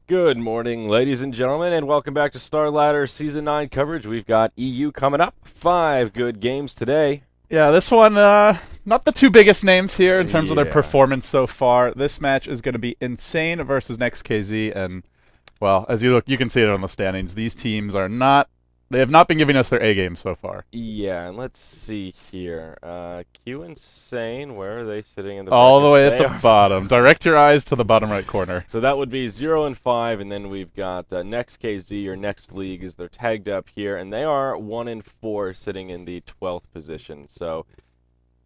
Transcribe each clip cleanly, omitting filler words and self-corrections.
Good morning, ladies and gentlemen, and welcome back to Starladder Season 9 coverage. We've got EU coming up. 5 good games today. Yeah, this one, not the two biggest names here in terms of their Yeah. performance so far. This match is going to be Insane versus Next.kz, and, well, as you look, you can see it on the standings. These teams are not, they have not been giving us their A game so far. Yeah, and let's see here. Q Insane, where are they sitting in the All the way brackets? at the bottom. Direct your eyes to the bottom right corner. So that would be 0 and 5, and then we've got Next.kz or Next League is they're tagged up here, and they are 1 and 4, sitting in the 12th position. So,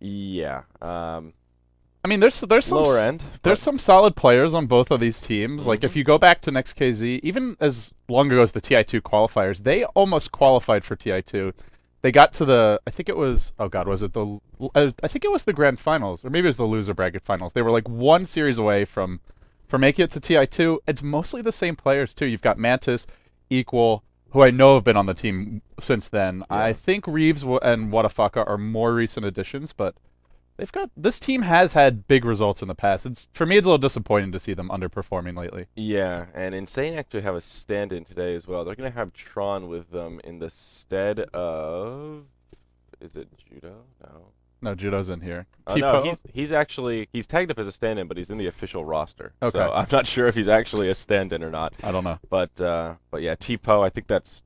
yeah. I mean, there's some Lower end. There's some solid players on both of these teams. Like, if you go back to Next.kz, even as long ago as the TI2 qualifiers, they almost qualified for TI2. They got to the, I think it was, oh god, was it the, I think it was the grand finals, or maybe it was the loser bracket finals. They were like one series away from making it to TI2. It's mostly the same players, too. You've got Mantis, Equal, who I know have been on the team since then. Yeah. I think Reeves and Wadafaka are more recent additions, but this team has had big results in the past. For me, it's a little disappointing to see them underperforming lately. Yeah, and Insane actually have a stand-in today as well. They're going to have Tron with them in the stead of... Is it Judo? No. No, Judo's in here. No, he's tagged up as a stand-in, but he's in the official roster. Okay. So I'm not sure if he's actually a stand-in or not. I don't know. But yeah, T-Po, I think that's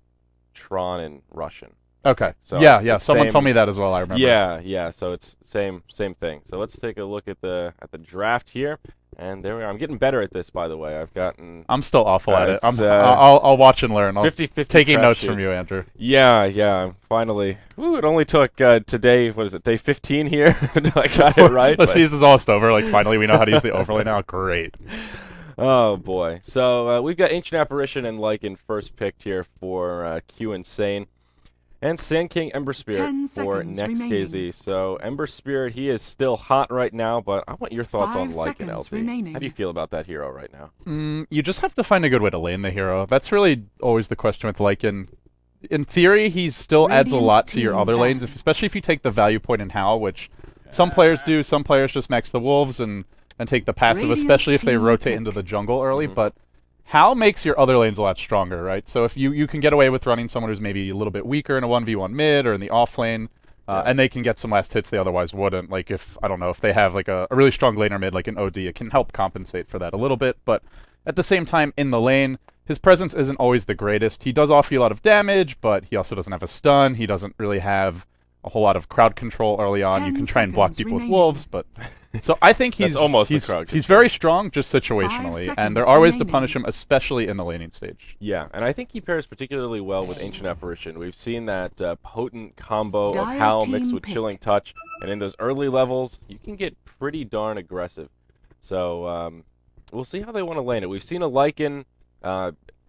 Tron in Russian. Okay. So yeah. it's Someone same- told me that as well. I remember. Yeah. So it's same thing. So let's take a look at the draft here, and there we are. I'm getting better at this, by the way. I've gotten I'm still awful at it. it's, I'll watch and learn. 50-50 taking crap notes sheet. from you, Andrew. Yeah. Finally, it only took today. What is it? Day 15 here. I got it right. The but- season's almost over. Like, finally, we know how to use the overlay now. Great. Oh boy. So we've got Ancient Apparition and Lycan first picked here for Q Insane. And Sand King Ember Spirit 10 for seconds Next.kz. remaining. So Ember Spirit, he is still hot right now, but I want your thoughts on 5 Lycan seconds LT. remaining. How do you feel about that hero right now? You just have to find a good way to lane the hero. That's really always the question with Lycan. In theory, he still adds a Radiant lot to your team other lanes, banned. especially if you take the value point in Howl, which some players do. Some players just max the wolves and take the passive, Radiant especially if they team rotate pick. into the jungle early. But Howl makes your other lanes a lot stronger, right? So if you can get away with running someone who's maybe a little bit weaker in a 1v1 mid or in the off lane, and they can get some last hits they otherwise wouldn't. Like, if, I don't know, if they have like a really strong laner mid like an OD, it can help compensate for that a little bit. But at the same time, in the lane, his presence isn't always the greatest. He does offer you a lot of damage, but he also doesn't have a stun. He doesn't really have a whole lot of crowd control early on. You 10 can try and block seconds people with remaining. wolves, but... So I think That's almost a he's crowd very strong just situationally, and there seconds are ways to remaining. punish him, especially in the laning stage. Yeah, and I think he pairs particularly well with Ancient Apparition. We've seen that potent combo of Dire Howl mixed team with pick. Chilling Touch, and in those early levels, you can get pretty darn aggressive. So we'll see how they want to lane it. We've seen a Lycan,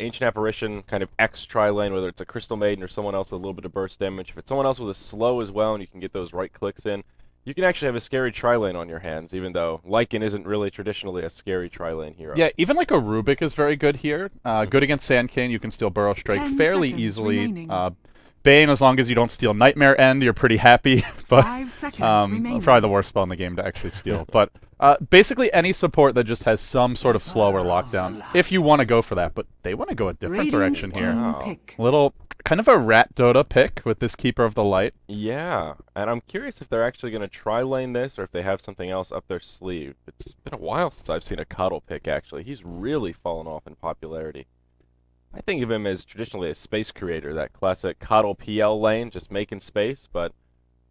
Ancient Apparition, kind of X tri-lane, whether it's a Crystal Maiden or someone else with a little bit of burst damage. If it's someone else with a slow as well and you can get those right clicks in, you can actually have a scary tri-lane on your hands, even though Lycan isn't really traditionally a scary tri-lane hero. Yeah, even like a Rubik is very good here. Good against Sand King, you can steal Burrow Strike 10 fairly seconds easily. remaining. Bane, as long as you don't steal Nightmare End, you're pretty happy. But 5 seconds remaining. probably the worst spell in the game to actually steal. But basically any support that just has some sort of slow or lockdown, if you want to go for that. But they want to go a different Radiant direction team here. Wow. pick. Little, kind of a rat Dota pick with this Keeper of the Light. Yeah, and I'm curious if they're actually going to tri-lane this or if they have something else up their sleeve. It's been a while since I've seen a Coddle pick, actually. He's really fallen off in popularity. I think of him as traditionally a space creator, that classic Coddle PL lane, just making space, but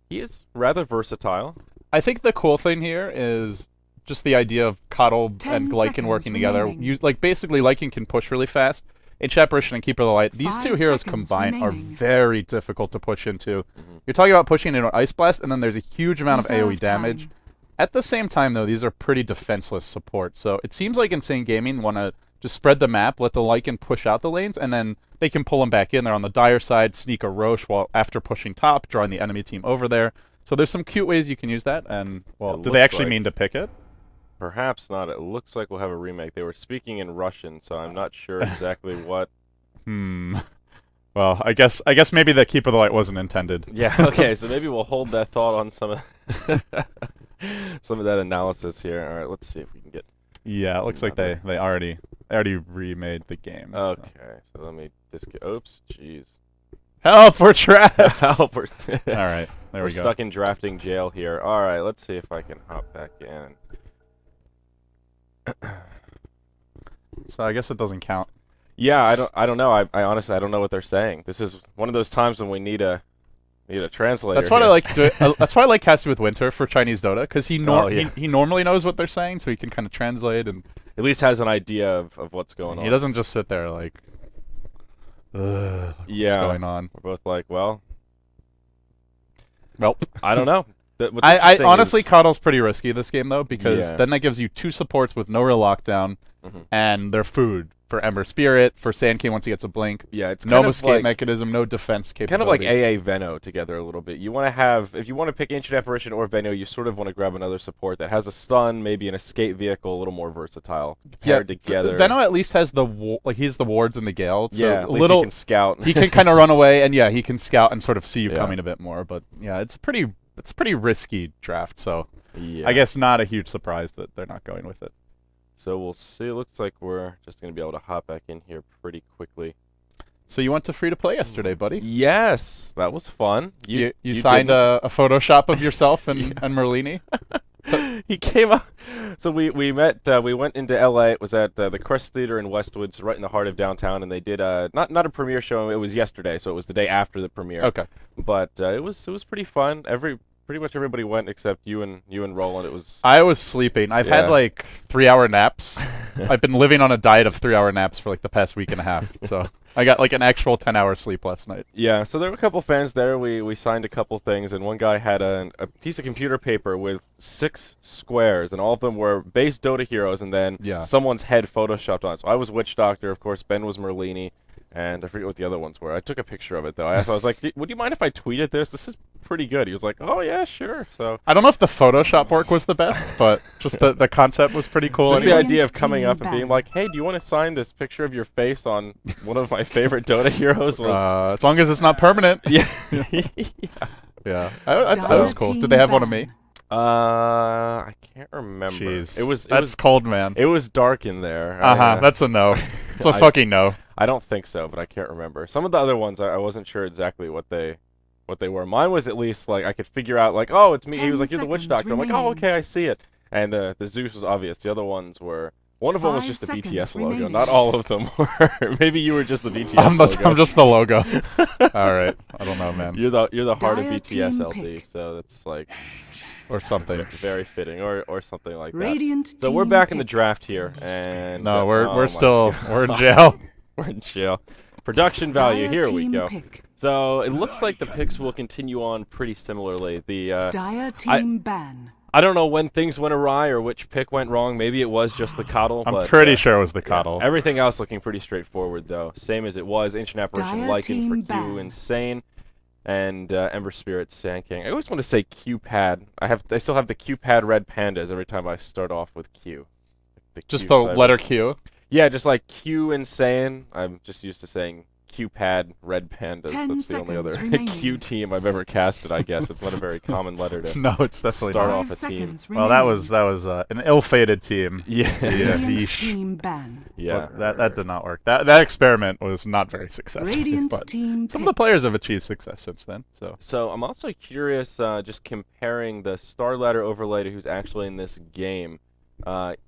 he is rather versatile. I think the cool thing here is just the idea of Coddle 10 and Lycan seconds working together. remaining. Like, basically, Lycan can push really fast. Ancient Apparition and Keeper of the Light, these 5 two heroes seconds combined are remaining. very difficult to push into. You're talking about pushing into an Ice Blast, and then there's a huge amount of AoE Reserve damage. time. At the same time, though, these are pretty defenseless support. So it seems like Insane Gaming want to just spread the map, let the Lycan push out the lanes, and then they can pull them back in. They're on the Dire side, sneak a Roche while after pushing top, drawing the enemy team over there. So there's some cute ways you can use that. And, well, It do they looks actually like- mean to pick it? Perhaps not. It looks like we'll have a remake. They were speaking in Russian, so I'm not sure exactly what. Well, I guess maybe the Keeper of the Light wasn't intended. Yeah, okay, so maybe we'll hold that thought on some of some of that analysis here. All right, let's see if we can get... Yeah, it looks like they already I already remade the game. So. Okay, so let me oops, jeez. Help, we're trapped. Help, we're All right, there we're we go. stuck in drafting jail here. All right, let's see if I can hop back in. So I guess it doesn't count. Yeah, I don't know. I honestly I don't know what they're saying. This is one of those times when we need a translator. That's why here. I like that's why I like casting with Winter for Chinese Dota, because he yeah. he normally knows what they're saying, so he can kind of translate and At least has an idea of what's going on. he doesn't just sit there like, what's going on? We're both like, well, I don't know. I honestly, Coddle's pretty risky this game though, because Yeah. then that gives you 2 supports with no real lockdown, and their food for Ember Spirit, for Sand King once he gets a blink. Yeah, it's no kind of escape like, mechanism, no defense kind of like capabilities. AA Veno together a little bit. You want to have, if you want to pick Ancient Apparition or Veno, you sort of want to grab another support that has a stun, maybe an escape vehicle, a little more versatile, paired together. Veno at least has the he's the wards in the Gale, so yeah, at a least little he can scout. he can kind of run away, and yeah, he can scout and sort of see you Yeah. coming a bit more. But yeah, it's a pretty risky draft. So Yeah. I guess not a huge surprise that they're not going with it. So we'll see. It looks like we're just going to be able to hop back in here pretty quickly. So you went to free to play yesterday, buddy. Yes, that was fun. You signed didn't? a Photoshop of yourself and Merlini. He came up. So we met. We went into LA. It was at the Crest Theater in Westwood, so right in the heart of downtown. And they did not a premiere show. It was yesterday, so it was the day after the premiere. Okay. But it was pretty fun. Pretty much everybody went except you and Roland. It was. I was sleeping. I've had like 3-hour naps. I've been living on a diet of 3-hour naps for like the past week and a half. So I got like an actual 10-hour sleep last night. Yeah, so there were a couple fans there. We signed a couple things, and one guy had a piece of computer paper with 6 squares, and all of them were base Dota heroes, and then someone's head photoshopped on it. So I was Witch Doctor, of course. Ben was Merlini, and I forget what the other ones were. I took a picture of it though. I was like, "Would you mind if I tweeted this? This is pretty good." He was like, "Oh yeah, sure." So I don't know if the Photoshop work was the best, but just the concept was pretty cool. just Anyway. the idea of coming up and being like, "Hey, do you want to sign this picture of your face on one of my favorite Dota heroes?" Was As long as it's not permanent. yeah. Yeah. That was cool. Did they have one of me? I can't remember. Jeez. That's cold, man. It was dark in there. That's a no. It's a fucking no. I don't think so, but I can't remember. Some of the other ones, I wasn't sure exactly what they were. Mine was at least like I could figure out like, oh, it's me. He was like, you're the Witch Doctor. I'm like, oh, okay, I see it. And the Zeus was obvious. The other ones were. One of them was just the BTS logo. Not all of them were. Maybe you were just the BTS logo. I'm just the logo. All right. I don't know, man. You're the heart of BTS LD, so that's like. Or something. Very fitting, or something like Radiant that. So we're back in the draft here, and no, we're still we're in jail. We're in jail. Production value. Here we go. So it looks like the picks will continue on pretty similarly. The Dire team ban. I don't know when things went awry or which pick went wrong. Maybe it was just the Coddle. I'm pretty sure it was the Coddle. Yeah. Everything else looking pretty straightforward though. Same as it was. Ancient Apparition, Lycan for Q, ban. Insane. And Ember Spirit, Sand King. I always want to say Q-Pad. I still have the Q-Pad red pandas every time I start off with Q. Just the letter Q? Yeah, just like Q Insane. I'm just used to saying Q-Pad red pandas. That's the only other Q team I've ever casted, I guess. It's not a very common letter to no, it's definitely start not. off a team. Well, that was an ill-fated team. Yeah. Team ban. Yeah. Well, that did not work. That experiment was not very successful. Radiant team some of the players have achieved success since then. So I'm also curious, just comparing the Starladder overlay to who's actually in this game.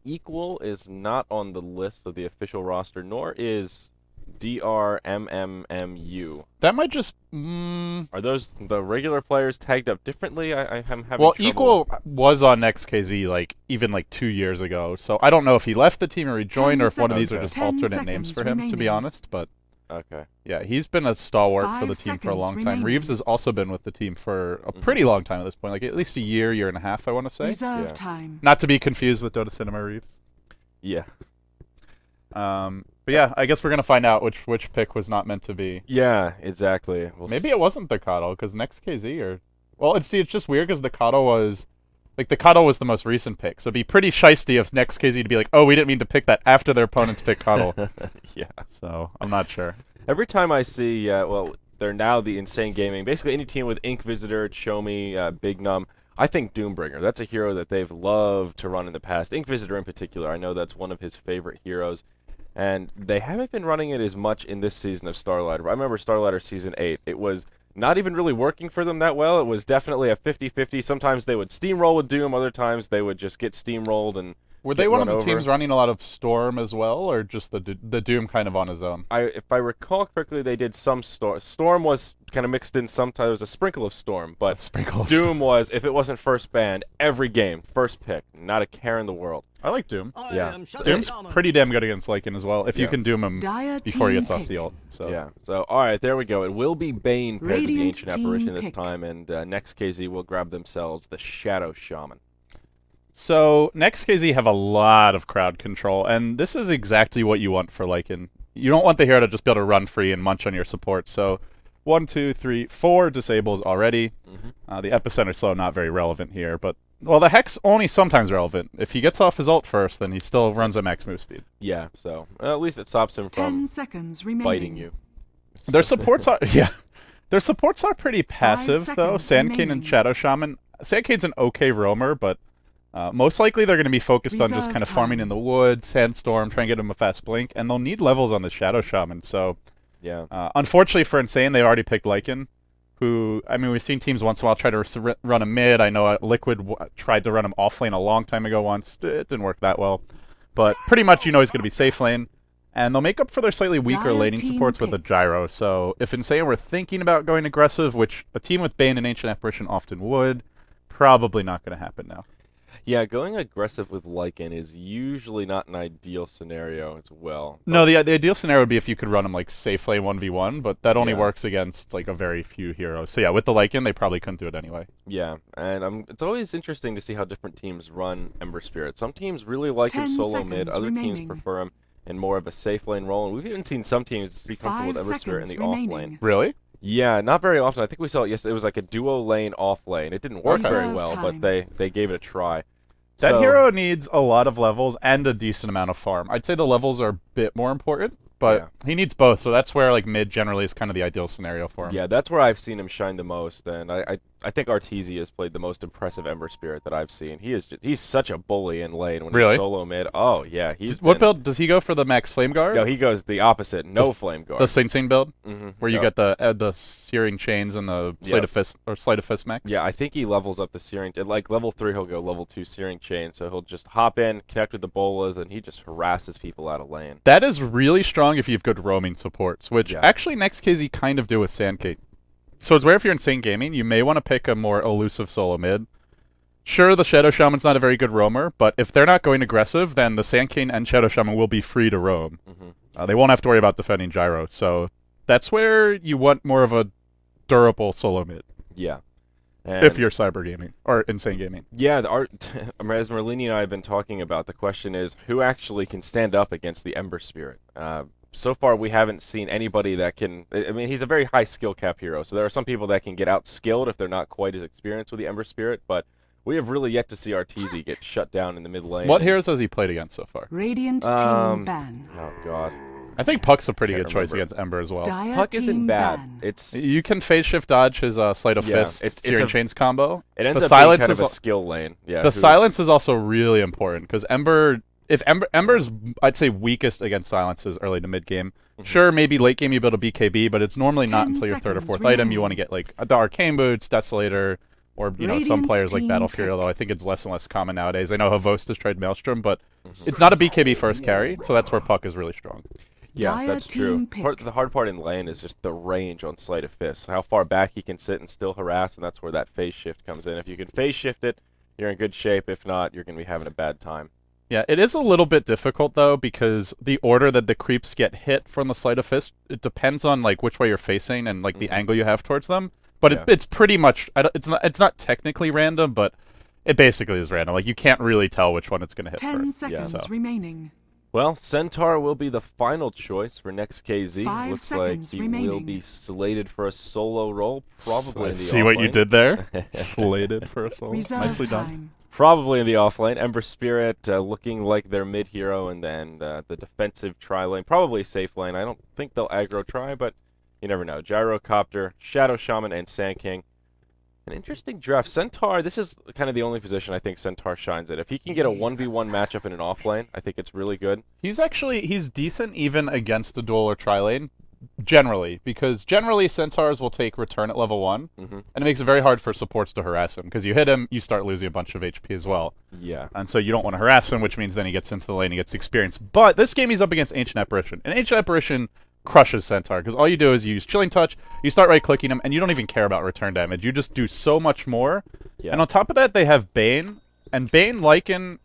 Equal is not on the list of the official roster, nor is DRMMMU. That might just. Are those the regular players tagged up differently? I'm having well, trouble. Equal was on Next.kz even 2 years ago, so I don't know if he left the team or rejoined, or if one of these are just alternate names for him, to be honest. But okay, yeah, he's been a stalwart for the team for a long time. Reeves has also been with the team for a pretty long time at this point, like at least a year and a half, I want to say. Reserve time. Not to be confused with Dota Cinema Reeves. Yeah. But yeah, I guess we're gonna find out which pick was not meant to be. Yeah, exactly. Maybe it wasn't the Coddle, because Next.kz or it's just weird because the Coddle was the most recent pick, so it'd be pretty shisty of Next.kz to be like, oh, we didn't mean to pick that after their opponents pick Coddle. Yeah. So I'm not sure. Every time I see, they're now the Insane Gaming. Basically, any team with Ink Visitor, Chomi, Big Num. I think Doombringer. That's a hero that they've loved to run in the past. Ink Visitor in particular. I know that's one of his favorite heroes. And they haven't been running it as much in this season of Starladder. I remember Starladder Season 8. It was not even really working for them that well. It was definitely a 50-50. Sometimes they would steamroll with Doom. Other times they would just get steamrolled and Were get they one run of the over. teams running a lot of Storm as well, or just the Doom kind of on his own? If I recall correctly, they did some Storm. Storm was kind of mixed in sometimes. There was a sprinkle of Storm, but Sprinkle of Doom was, if it wasn't first banned, every game, first pick. Not a care in the world. I like Doom. Yeah. Doom's pretty damn good against Lycan as well, if you Yeah. can Doom him Dire before he team gets off pick. the ult. So. Yeah. So, all right, there we go. It will be Bane paired with the Radiant Ancient team Apparition this pick. time, and Next.kz will grab themselves the Shadow Shaman. So Next.kz have a lot of crowd control, and this is exactly what you want for Lycan. You don't want the hero to just be able to run free and munch on your support. So 1, 2, 3, 4 disables already. The Epicenter slow not very relevant here, but well, the Hex only sometimes relevant. If he gets off his ult first, then he still runs at max move speed. Yeah, so at least it stops him 10 from seconds remaining. biting you. Their supports are their supports are pretty passive though. seconds Sand King and remaining. Shadow Shaman. Sand King's an okay roamer, but most likely they're going to be focused on just Reserve kind of farming time. in the woods, Sandstorm, trying to get him a fast blink, and they'll need levels on the Shadow Shaman. So Yeah. unfortunately for Insane, they already picked Lycan, who, I mean, we've seen teams once in a while try to run a mid. I know Liquid tried to run him off lane a long time ago once. It didn't work that well. But pretty much you know he's going to be safe lane. And they'll make up for their slightly weaker Dire laning team supports with a pick. gyro. So if Insane were thinking about going aggressive, which a team with Bane and Ancient Apparition often would, probably not going to happen now. Yeah, going aggressive with Lycan is usually not an ideal scenario as well. No, the ideal scenario would be if you could run him like safe lane 1v1, but that only Yeah. works against like a very few heroes. So yeah, with the Lycan, they probably couldn't do it anyway. Yeah, and it's always interesting to see how different teams run Ember Spirit. Some teams really like him 10 solo mid, seconds other teams remaining. prefer him in more of a safe lane role, and we've even seen some teams be comfortable 5 with Ember Spirit in seconds the off remaining. lane. Really? Yeah, not very often. I think we saw it yesterday. It was like a duo lane off lane. It didn't work very Reserve well, time. but they gave it a try. That So- hero needs a lot of levels and a decent amount of farm. I'd say the levels are a bit more important, but he needs both. So that's where like mid generally is kind of the ideal scenario for him. Yeah, that's where I've seen him shine the most, and I think Arteezy has played the most impressive Ember Spirit that I've seen. He's such a bully in lane when Really? he's solo mid. Oh yeah, he's What been- build does he go for? The max flame guard? No, he goes the opposite. No flame guard. The Sing Sing build, where you No. get the searing chains and the sleight of fist max. Yeah, I think he levels up the searing. At like level 3, he'll go level 2 searing chain. So he'll just hop in, connect with the bolas, and he just harasses people out of lane. That is really strong if you have good roaming supports, which Yeah. actually Next.kz kind of do with Sandcake. So it's rare if you're Insane Gaming, you may want to pick a more elusive solo mid. Sure, the Shadow Shaman's not a very good roamer, but if they're not going aggressive, then the Sand King and Shadow Shaman will be free to roam. They won't have to worry about defending Gyro. So that's where you want more of a durable solo mid, Yeah. And if you're Cyber Gaming or Insane Gaming. yeah, the art, as Merlini and I have been talking about, the question is who actually can stand up against the Ember Spirit. So far, we haven't seen anybody that can. I mean, he's a very high skill cap hero, so there are some people that can get out skilled if they're not quite as experienced with the Ember Spirit. But we have really yet to see Arteezy get shut down in the mid lane. What and- heroes has he played against so far? Radiant Um, team ban. Oh God, I think Puck's a pretty Can't good choice remember. against Ember as well. Dire Puck team isn't bad. ban. It's You can phase shift dodge his sleight of Yeah, fist, it's searing a- chains combo. it ends the up silence being kind is of a skill lane. Yeah, the who's- silence is also really important because if Ember's I'd say weakest against silences early to mid game. Sure, maybe late game you build a BKB, but it's normally not 10 until your third or seconds fourth item you remaining. want to get like the arcane boots, Desolator, or some Radiant players like team Battle Fury. pick. Although I think it's less and less common nowadays. I know Havost has tried Maelstrom, but it's not a BKB first carry, so that's where Puck is really strong. Yeah, Dire that's true. team pick. The hard part in lane is just the range on Sleight of Fist. How far back he can sit and still harass, and that's where that phase shift comes in. If you can phase shift it, you're in good shape. If not, you're going to be having a bad time. Yeah, it is a little bit difficult though because the order that the creeps get hit from the sleight of fist, it depends on like which way you're facing and like the angle you have towards them. But Yeah. it's pretty much it's not technically random, but it basically is random. Like you can't really tell which one it's going to hit 10 first. seconds so. remaining. Well, Centaur will be the final choice for Next.kz. 5 Looks like seconds he will remaining. be slated for a solo role, probably in the See what you offlane. did there? Slated for a soul. Reserve Nicely done. time. Probably in the offlane. Ember Spirit looking like their mid hero, and then the defensive tri lane, probably safe lane. I don't think they'll aggro try, but you never know. Gyrocopter, Shadow Shaman, and Sand King. An interesting draft. Centaur, this is kind of the only position I think Centaur shines at. If he can get a 1v1 matchup in an off lane, I think it's really good. He's decent even against the dual or tri-lane, generally, because generally Centaurs will take return at level 1, and it makes it very hard for supports to harass him, because you hit him, you start losing a bunch of HP as well. Yeah. And so you don't want to harass him, which means then he gets into the lane, he gets experience. But this game he's up against Ancient Apparition, and Ancient Apparition crushes Centaur, because all you do is you use Chilling Touch, you start right-clicking him, and you don't even care about return damage. You just do so much more. Yeah. And on top of that, they have Bane, and Bane, like in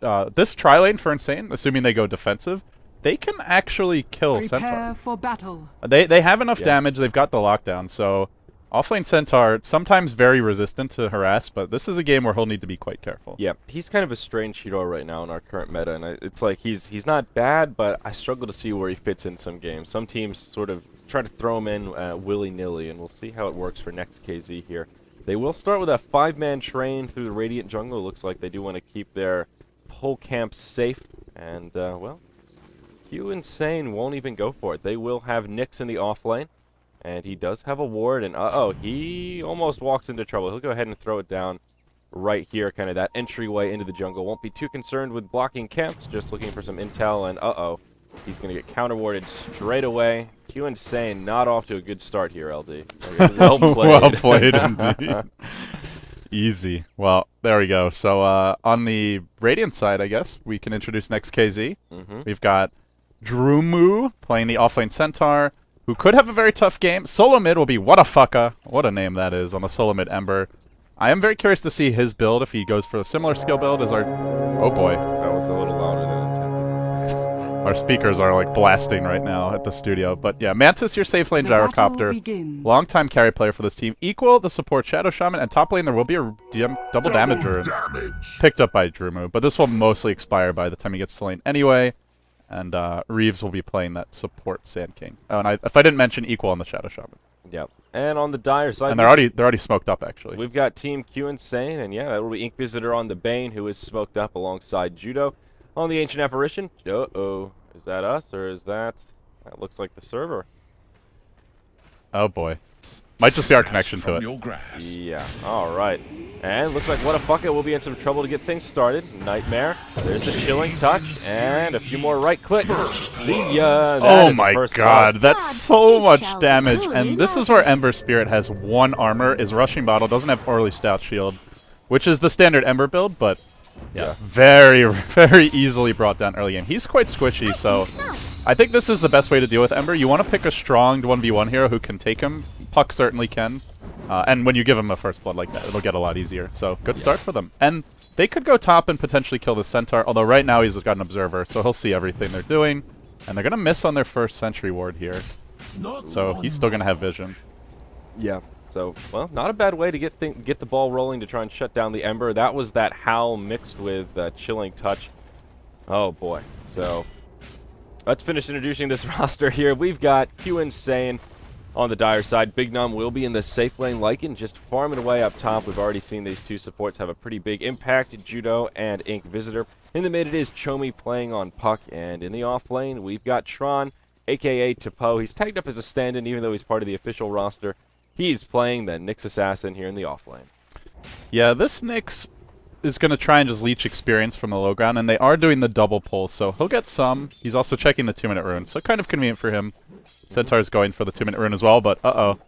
this tri-lane for Insane, assuming they go defensive, they can actually kill Prepare Centaur. for battle. They have enough damage, they've got the lockdown, so offlane Centaur, sometimes very resistant to harass, but this is a game where he'll need to be quite careful. Yeah, he's kind of a strange hero right now in our current meta, and it's like he's not bad, but I struggle to see where he fits in some games. Some teams sort of try to throw him in willy-nilly, and we'll see how it works for Next.kz here. They will start with a 5-man train through the Radiant Jungle. It looks like they do want to keep their whole camp safe, and, well, Q Insane won't even go for it. They will have Nyx in the off lane. And he does have a ward, and he almost walks into trouble. He'll go ahead and throw it down right here, kind of that entryway into the jungle. Won't be too concerned with blocking camps, just looking for some intel, and he's going to get counter-warded straight away. Q Insane not off to a good start here, LD. Well played. Well played, indeed. Easy. Well, there we go. So on the Radiant side, I guess, we can introduce Next.kz. We've got Drumu playing the offlane Centaur, who could have a very tough game. Solo mid will be What a name that is on the solo mid Ember. I am very curious to see his build if he goes for a similar skill build as our... Oh boy. That was a little louder than intended. Our speakers are like blasting right now at the studio. But yeah, Mantis, your safe lane The battle gyrocopter. begins. Longtime carry player for this team. Equal the support Shadow Shaman. And top lane there will be a double damage rune. Picked up by Drumu. But this will mostly expire by the time he gets to lane anyway. And Reeves will be playing that support Sand King. Oh, and if I didn't mention, equal on the Shadow Shaman. Yep. And on the Dire side, And they're already smoked up actually. we've got Team Q Insane, and yeah, that will be Ink Visitor on the Bane, who is smoked up alongside Judo. On the Ancient Apparition, is that us or is that? That looks like the server. Oh boy. Might just be our connection to it. Yeah, alright. And looks like What will be in some trouble to get things started. Nightmare. There's the Chilling Touch. And a few more right clicks. See ya. Oh my god, that's so much damage. And this is where Ember Spirit has 1 armor, is Rushing Bottle, doesn't have Early Stout Shield, which is the standard Ember build, but yeah, very, very easily brought down early game. He's quite squishy, so I think this is the best way to deal with Ember. You want to pick a strong 1v1 hero who can take him. Puck certainly can. And when you give him a first blood like that, it'll get a lot easier. So, good start for them. And they could go top and potentially kill the Centaur, although right now he's got an Observer, so he'll see everything they're doing. And they're going to miss on their first Sentry Ward here. So, he's still going to have vision. Yeah. So, well, not a bad way to get the ball rolling to try and shut down the Ember. That was that Howl mixed with Chilling Touch. Oh, boy. So, let's finish introducing this roster here. We've got Q Insane on the Dire side. Big Num will be in the safe lane. Lycan just farming away up top. We've already seen these two supports have a pretty big impact, Judo and Ink Visitor. In the mid, it is Chomi playing on Puck. And in the off lane, we've got Tron, a.k.a. Tapo. He's tagged up as a stand-in, even though he's part of the official roster. He's playing the Nyx Assassin here in the off lane. Yeah, this Nyx is going to try and just leech experience from the low ground, and they are doing the double pull, so he'll get some. He's also checking the 2-minute rune, so kind of convenient for him. Centaur's going for the 2-minute rune as well, but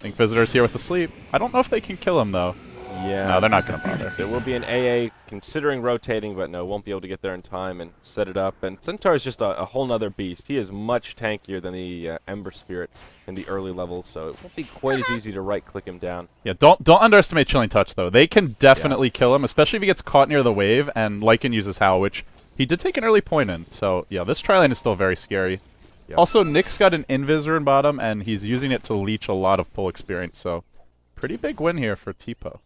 Ink Visitor's here with the sleep. I don't know if they can kill him, though. Yeah. No, they're not going to bother. There will be an AA considering rotating, but no, won't be able to get there in time and set it up. And Centaur is just a whole nother beast. He is much tankier than the Ember Spirit in the early levels, so it won't be quite as easy to right-click him down. Yeah, don't underestimate Chilling Touch, though. They can definitely kill him, especially if he gets caught near the wave, and Lycan uses Howl, which he did take an early point in. So, yeah, this tri-lane is still very scary. Yep. Also, Nyx got an Invisor in bottom, and he's using it to leech a lot of pull experience, so pretty big win here for Tipo.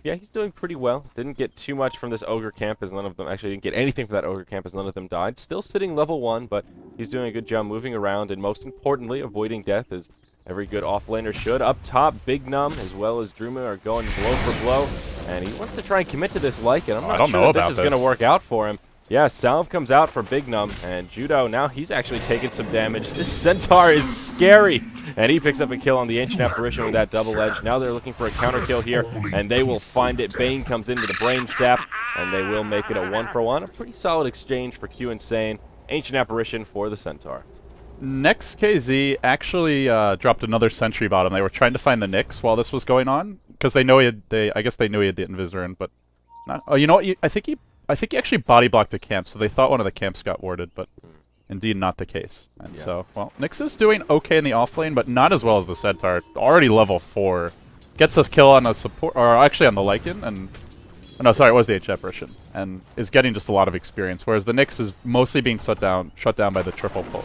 Yeah, he's doing pretty well. Didn't get too much from this Ogre camp, as none of them actually didn't get anything from that Ogre camp, as none of them died. Still sitting level 1, but he's doing a good job moving around, and most importantly, avoiding death, as every good offlaner should. Up top, Big Num as well as Druma are going blow for blow, and he wants to try and commit to this Lycan. I'm not sure that this is going to work out for him. Yeah, Salve comes out for Big Num, and Judo, now he's actually taking some damage. This Centaur is scary, and he picks up a kill on the Ancient Apparition with that double edge. Now they're looking for a counter kill here, and they will find it. Bane comes into the Brain Sap, and they will make it a 1-for-1. A pretty solid exchange for Q Insane. Ancient Apparition for the Centaur. Next.kz actually dropped another sentry bottom. They were trying to find the Nyx while this was going on, because they know I guess they knew he had the Invisorin, but not. Oh, you know what? I think he actually body blocked a camp, so they thought one of the camps got warded, but indeed not the case. And so, well, Nyx is doing okay in the off lane, but not as well as the Centaur. Already level 4, gets us kill on a support, or actually on the Lycan, and no, sorry, it was the H apparition, and is getting just a lot of experience. Whereas the Nyx is mostly being shut down by the triple pull.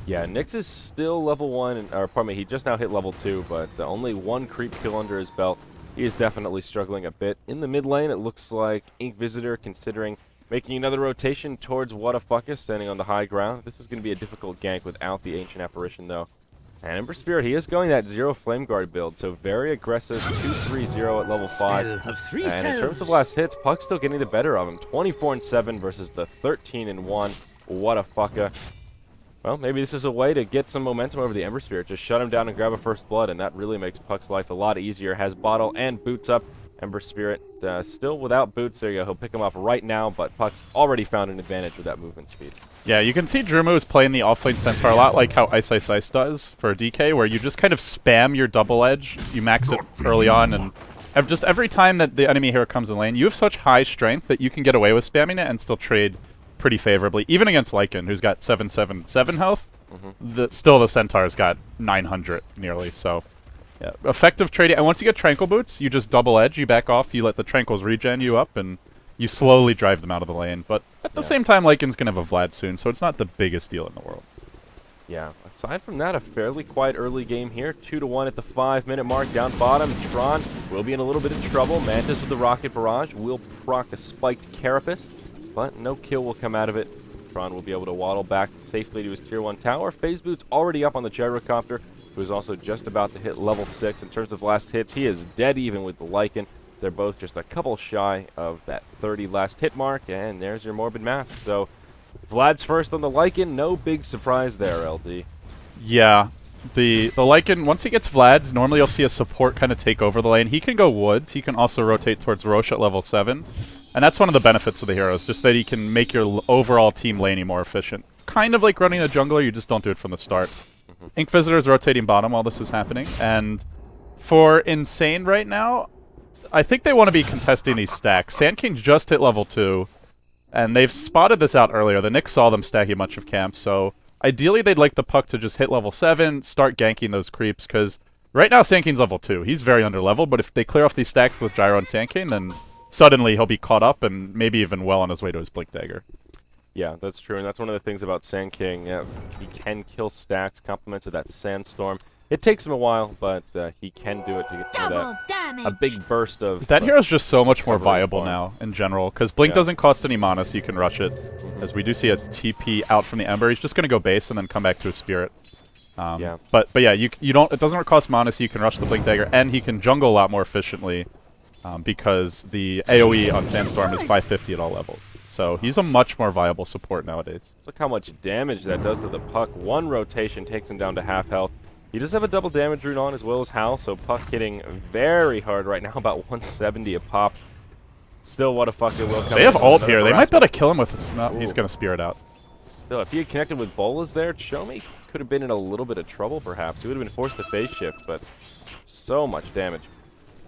Yeah, Nyx is still level 1, or pardon me, he just now hit level 2, but only 1 creep kill under his belt. He is definitely struggling a bit. In the mid lane, it looks like Ink Visitor considering making another rotation towards Whatafucka, standing on the high ground. This is going to be a difficult gank without the Ancient Apparition, though. And Ember Spirit, he is going that 0 Flame Guard build, so very aggressive, 2-3-0 at level 5. And in terms of last hits, Puck's still getting the better of him. 24-7 versus the 13-1 Whatafucka. Well, maybe this is a way to get some momentum over the Ember Spirit. Just shut him down and grab a first blood, and that really makes Puck's life a lot easier. Has bottle and boots up. Ember Spirit still without boots. There you go. He'll pick him up right now, but Puck's already found an advantage with that movement speed. Yeah, you can see Drumu is playing the offlane Centaur a lot like how Ice Ice Ice does for DK, where you just kind of spam your double edge. You max it early on, and just every time that the enemy hero comes in lane, you have such high strength that you can get away with spamming it and still trade pretty favorably, even against Lycan, who's got 777 health. Still the Centaur's got 900 nearly, so yeah, effective trading. And once you get Tranquil Boots, you just double edge, you back off, you let the Tranquils regen you up, and you slowly drive them out of the lane. But at the same time, Lycan's gonna have a Vlad soon, so it's not the biggest deal in the world. Yeah, aside from that, a fairly quiet early game here. 2-1 at the 5-minute mark. Down bottom, Tron will be in a little bit of trouble. Mantis with the Rocket Barrage will proc a spiked Carapace, but no kill will come out of it. Tron will be able to waddle back safely to his Tier 1 tower. FaZe Boot's already up on the Gyrocopter, who is also just about to hit level 6. In terms of last hits, he is dead even with the Lycan. They're both just a couple shy of that 30 last hit mark, and there's your Morbid Mask. So Vlad's first on the Lycan, no big surprise there, LD. Yeah, the Lycan, once he gets Vlad's, normally you'll see a support kind of take over the lane. He can go woods, he can also rotate towards Roche at level 7. And that's one of the benefits of the heroes, just that he can make your overall team laning more efficient. Kind of like running a jungler, you just don't do it from the start. Ink Visitor is rotating bottom while this is happening, and for Insane right now, I think they want to be contesting these stacks. Sand King just hit level 2, and they've spotted this out earlier. The Nyx saw them stacking much of camp, so ideally they'd like the Puck to just hit level 7, start ganking those creeps, because right now Sand King's level 2. He's very underleveled, but if they clear off these stacks with Gyro and Sand King, then suddenly he'll be caught up and maybe even well on his way to his Blink Dagger. Yeah, that's true, and that's one of the things about Sand King. He can kill stacks, compliments of that Sandstorm. It takes him a while, but he can do it to get to that a big burst of... That hero's just so much more viable now, in general, because Blink doesn't cost any mana, so you can rush it. As we do see a TP out from the Ember, he's just going to go base and then come back to a Spirit. But yeah, you don't. It doesn't cost mana, so you can rush the Blink Dagger, and he can jungle a lot more efficiently, because the AoE on Sandstorm is 550 at all levels. So he's a much more viable support nowadays. Look how much damage that does to the Puck. One rotation takes him down to half health. He does have a double damage rune on as well as Hal, so Puck hitting very hard right now, about 170 a pop. Still, Whatafucka will come. They have ult here. They might be able to kill him with a... No, he's going to Spirit out. Still, if he had connected with Bolas there, Chomi could have been in a little bit of trouble, perhaps. He would have been forced to phase shift, but so much damage.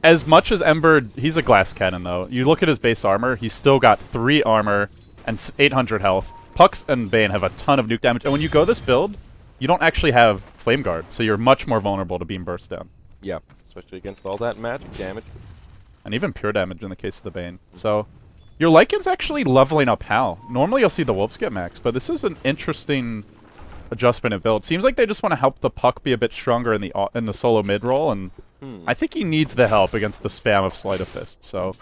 As much as Ember, he's a glass cannon, though. You look at his base armor, he's still got 3 armor and 800 health. Pucks and Bane have a ton of nuke damage, and when you go this build, you don't actually have Flame Guard, so you're much more vulnerable to being burst down. Yeah, especially against all that magic damage. And even pure damage in the case of the Bane. So, your Lycan's actually leveling up Hal. Normally you'll see the Wolves get max, but this is an interesting adjustment in build. Seems like they just want to help the Puck be a bit stronger in the solo mid role, and I think he needs the help against the spam of Sleight of Fist. So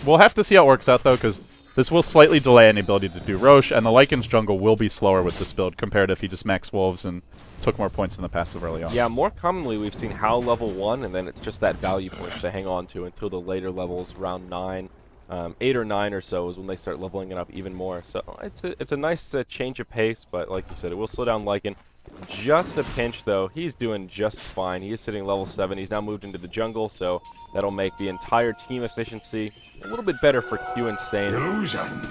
we'll have to see how it works out, though, because this will slightly delay any ability to do Roche, and the Lycan's jungle will be slower with this build compared to if he just maxed Wolves and took more points in the passive early on. Yeah, more commonly we've seen Hal level 1, and then it's just that value point to hang on to until the later levels, round 9, 8 or 9 or so is when they start leveling it up even more. So it's a nice change of pace, but like you said, it will slow down Lycan. Just a pinch, though. He's doing just fine. He is sitting level 7. He's now moved into the jungle, so that'll make the entire team efficiency a little bit better for Q Insane,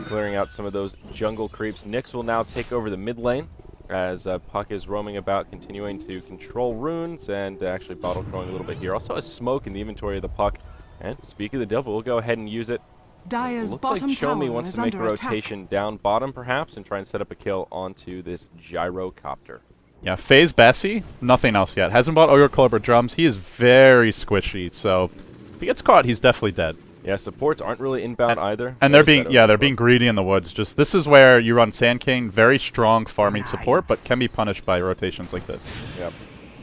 clearing out some of those jungle creeps. Nyx will now take over the mid lane, as Puck is roaming about, continuing to control runes and actually bottle throwing a little bit here. Also a smoke in the inventory of the Puck. And speaking of the devil, we'll go ahead and use it. Dire's Looks bottom like Chomi tower wants is to make a under attack. rotation down bottom, perhaps, and try and set up a kill onto this gyrocopter. Yeah, FaZe Bessie, nothing else yet. Hasn't bought Ogre Club or Drums. He is very squishy, so if he gets caught, he's definitely dead. Yeah, supports aren't really inbound either. And they're being greedy in the woods. Just this is where you run Sand King, very strong farming support, but can be punished by rotations like this. Yep.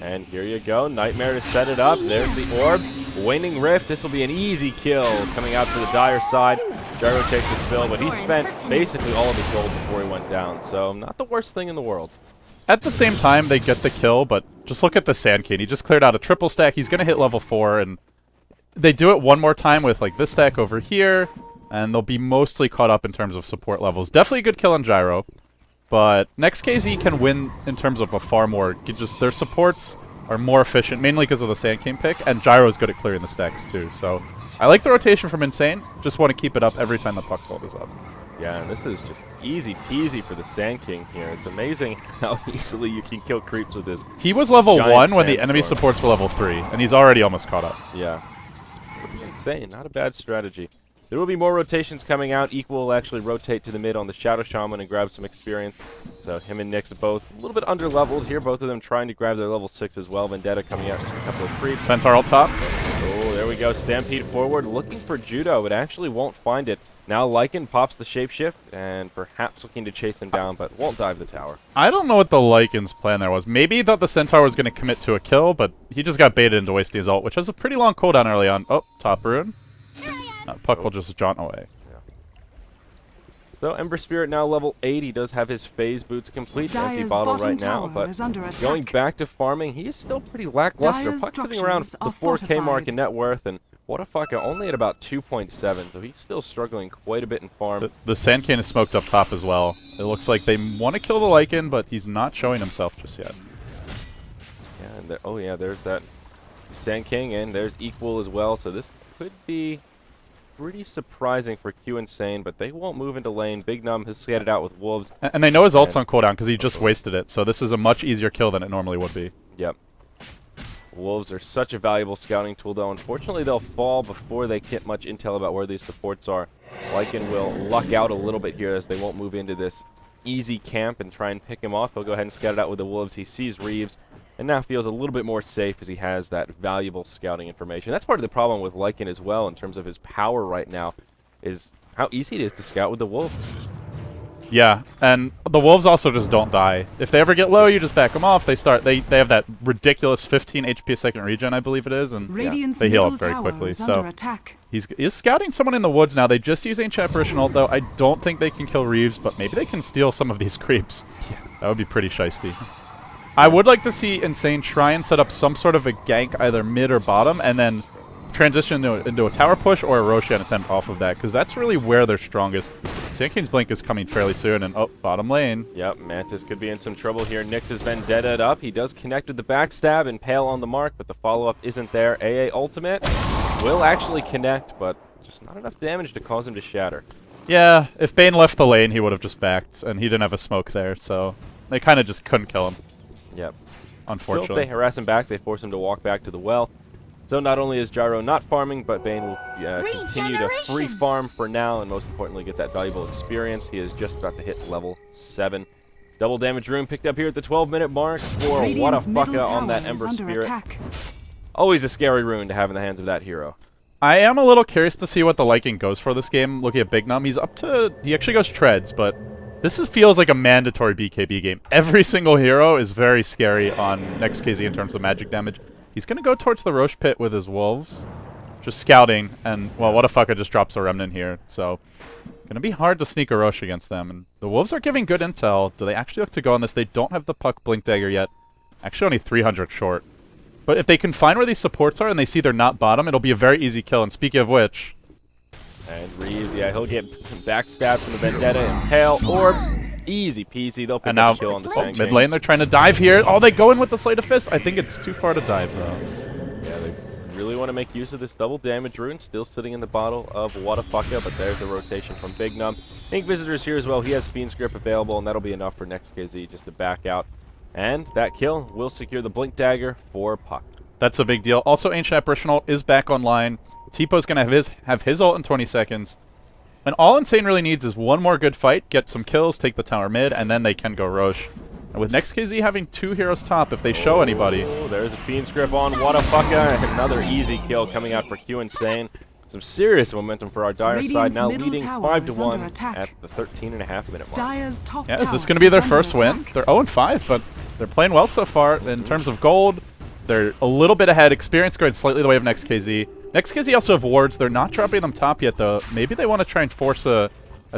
And here you go, Nightmare to set it up. There's the orb. Waning Rift, this will be an easy kill coming out for the Dire side. Gyro takes his fill, but he spent basically all of his gold before he went down, so not the worst thing in the world. At the same time, they get the kill, but just look at the Sand King. He just cleared out a triple stack. He's going to hit level 4, and they do it one more time with like this stack over here, and they'll be mostly caught up in terms of support levels. Definitely a good kill on Gyro, but Next.kz can win in terms of a far more. Just their supports are more efficient, mainly because of the Sand King pick, and Gyro is good at clearing the stacks too. So I like the rotation from Insane. Just want to keep it up every time the Puck's ult is up. Yeah, and this is just easy peasy for the Sand King here. It's amazing how easily you can kill creeps with this. He was level 1 when the enemy sandstorm. supports were level 3, and he's already almost caught up. Yeah, it's pretty insane. Not a bad strategy. There will be more rotations coming out. Equal will actually rotate to the mid on the Shadow Shaman and grab some experience. So him and Nyx are both a little bit under-leveled here. Both of them trying to grab their level 6 as well. Vendetta coming out, just a couple of creeps. Centaur ult top. Oh, there we go. Stampede forward, looking for Judo, but actually won't find it. Now Lycan pops the shapeshift and perhaps looking to chase him down, but won't dive the tower. I don't know what the Lycan's plan there was. Maybe he thought the Centaur was going to commit to a kill, but he just got baited into wasting his ult, which has a pretty long cooldown early on. Oh, top rune. Puck will just jaunt away. So Ember Spirit now level 8. He does have his phase boots complete. Empty Dire's bottle bottom right now, tower but is under attack. going back to farming, he is still pretty lackluster. Dire's Puck's sitting around structures the are 4K mark fortified. in net worth, and Whatafaka only at about 2.7, so he's still struggling quite a bit in farm. The Sand King is smoked up top as well. It looks like they want to kill the Lycan, but he's not showing himself just yet. Yeah, and oh yeah, there's that Sand King, and there's Equal as well, so this could be pretty surprising for Q Insane, but they won't move into lane. Big Num has scattered out with Wolves. And they know his ult's on cooldown because he just wasted it, so this is a much easier kill than it normally would be. Yep. Wolves are such a valuable scouting tool, though. Unfortunately, they'll fall before they get much intel about where these supports are. Lycan will luck out a little bit here as they won't move into this easy camp and try and pick him off. He'll go ahead and scout it out with the Wolves. He sees Reeves and now feels a little bit more safe as he has that valuable scouting information. That's part of the problem with Lycan as well in terms of his power right now, is how easy it is to scout with the Wolves. Yeah, and the Wolves also just don't die. If they ever get low, you just back them off. They have that ridiculous 15 HP a second regen, I believe it is, and Radiant's they heal middle up very tower quickly. is So under attack. he's scouting someone in the woods now. They just use Ancient Apparition ult, though. I don't think they can kill Reeves, but maybe they can steal some of these creeps. Yeah. That would be pretty shisty. I would like to see Insane try and set up some sort of a gank, either mid or bottom, and then transition into a tower push or a Roshan attempt off of that, because that's really where they're strongest. Sand King's Blink is coming fairly soon, and bottom lane. Yep, Mantis could be in some trouble here. Nyx has Vendetta up. He does connect with the backstab and Pale on the mark, but the follow-up isn't there. AA ultimate will actually connect, but just not enough damage to cause him to shatter. Yeah, if Bane left the lane, he would have just backed, and he didn't have a smoke there, so they kind of just couldn't kill him. Yep. Unfortunately. So if they harass him back, they force him to walk back to the well. So not only is Gyro not farming, but Bane will continue to free farm for now, and most importantly get that valuable experience. He is just about to hit level 7. Double damage rune picked up here at the 12-minute mark for Radiant's middle Whatafaka on that tower is Ember under Spirit. attack. Always a scary rune to have in the hands of that hero. I am a little curious to see what the Lycan goes for this game. Looking at Big Num, he actually goes Treads, but this feels like a mandatory BKB game. Every single hero is very scary on Next.kz in terms of magic damage. He's going to go towards the Roche Pit with his Wolves, just scouting, and, well, Whatafaka just drops a Remnant here, so going to be hard to sneak a Roche against them. And the Wolves are giving good intel. Do they actually look to go on this? They don't have the Puck Blink Dagger yet. Actually, only 300 short. But if they can find where these supports are and they see they're not bottom, it'll be a very easy kill. And speaking of which, And Reeves, yeah, he'll get backstabbed from the Vendetta Impale Orb. Easy peasy. They'll pick And up now a kill on the mid Sand lane, they're trying to dive here. Oh, they go in with the Sleight of Fist? I think it's too far to dive, though. Yeah, they really want to make use of this double damage rune. Still sitting in the bottle of Wadafaka, but there's a rotation from Big Num. Inquisitor's here as well. He has Fiend's Grip available, and that'll be enough for Next.kz just to back out. And that kill will secure the Blink Dagger for Puck. That's a big deal. Also, Ancient Apparition is back online. T-Po's going to have his ult in 20 seconds. And all Insane really needs is one more good fight, get some kills, take the tower mid, and then they can go Roche. And with Next.kz having 2 heroes top, if they show anybody... Oh, there's a Fiend's Grip on Wadafaka. Another easy kill coming out for Q Insane. Some serious momentum for our Dire side, now leading 5-1 at the 13.5-minute mark. Dire's top Yeah, is this tower going to be their is under first win? attack. They're 0-5, but they're playing well so far. In terms of gold, they're a little bit ahead. Experience going slightly the way of Next.kz. Next.kz also have wards. They're not dropping them top yet, though. Maybe they want to try and force a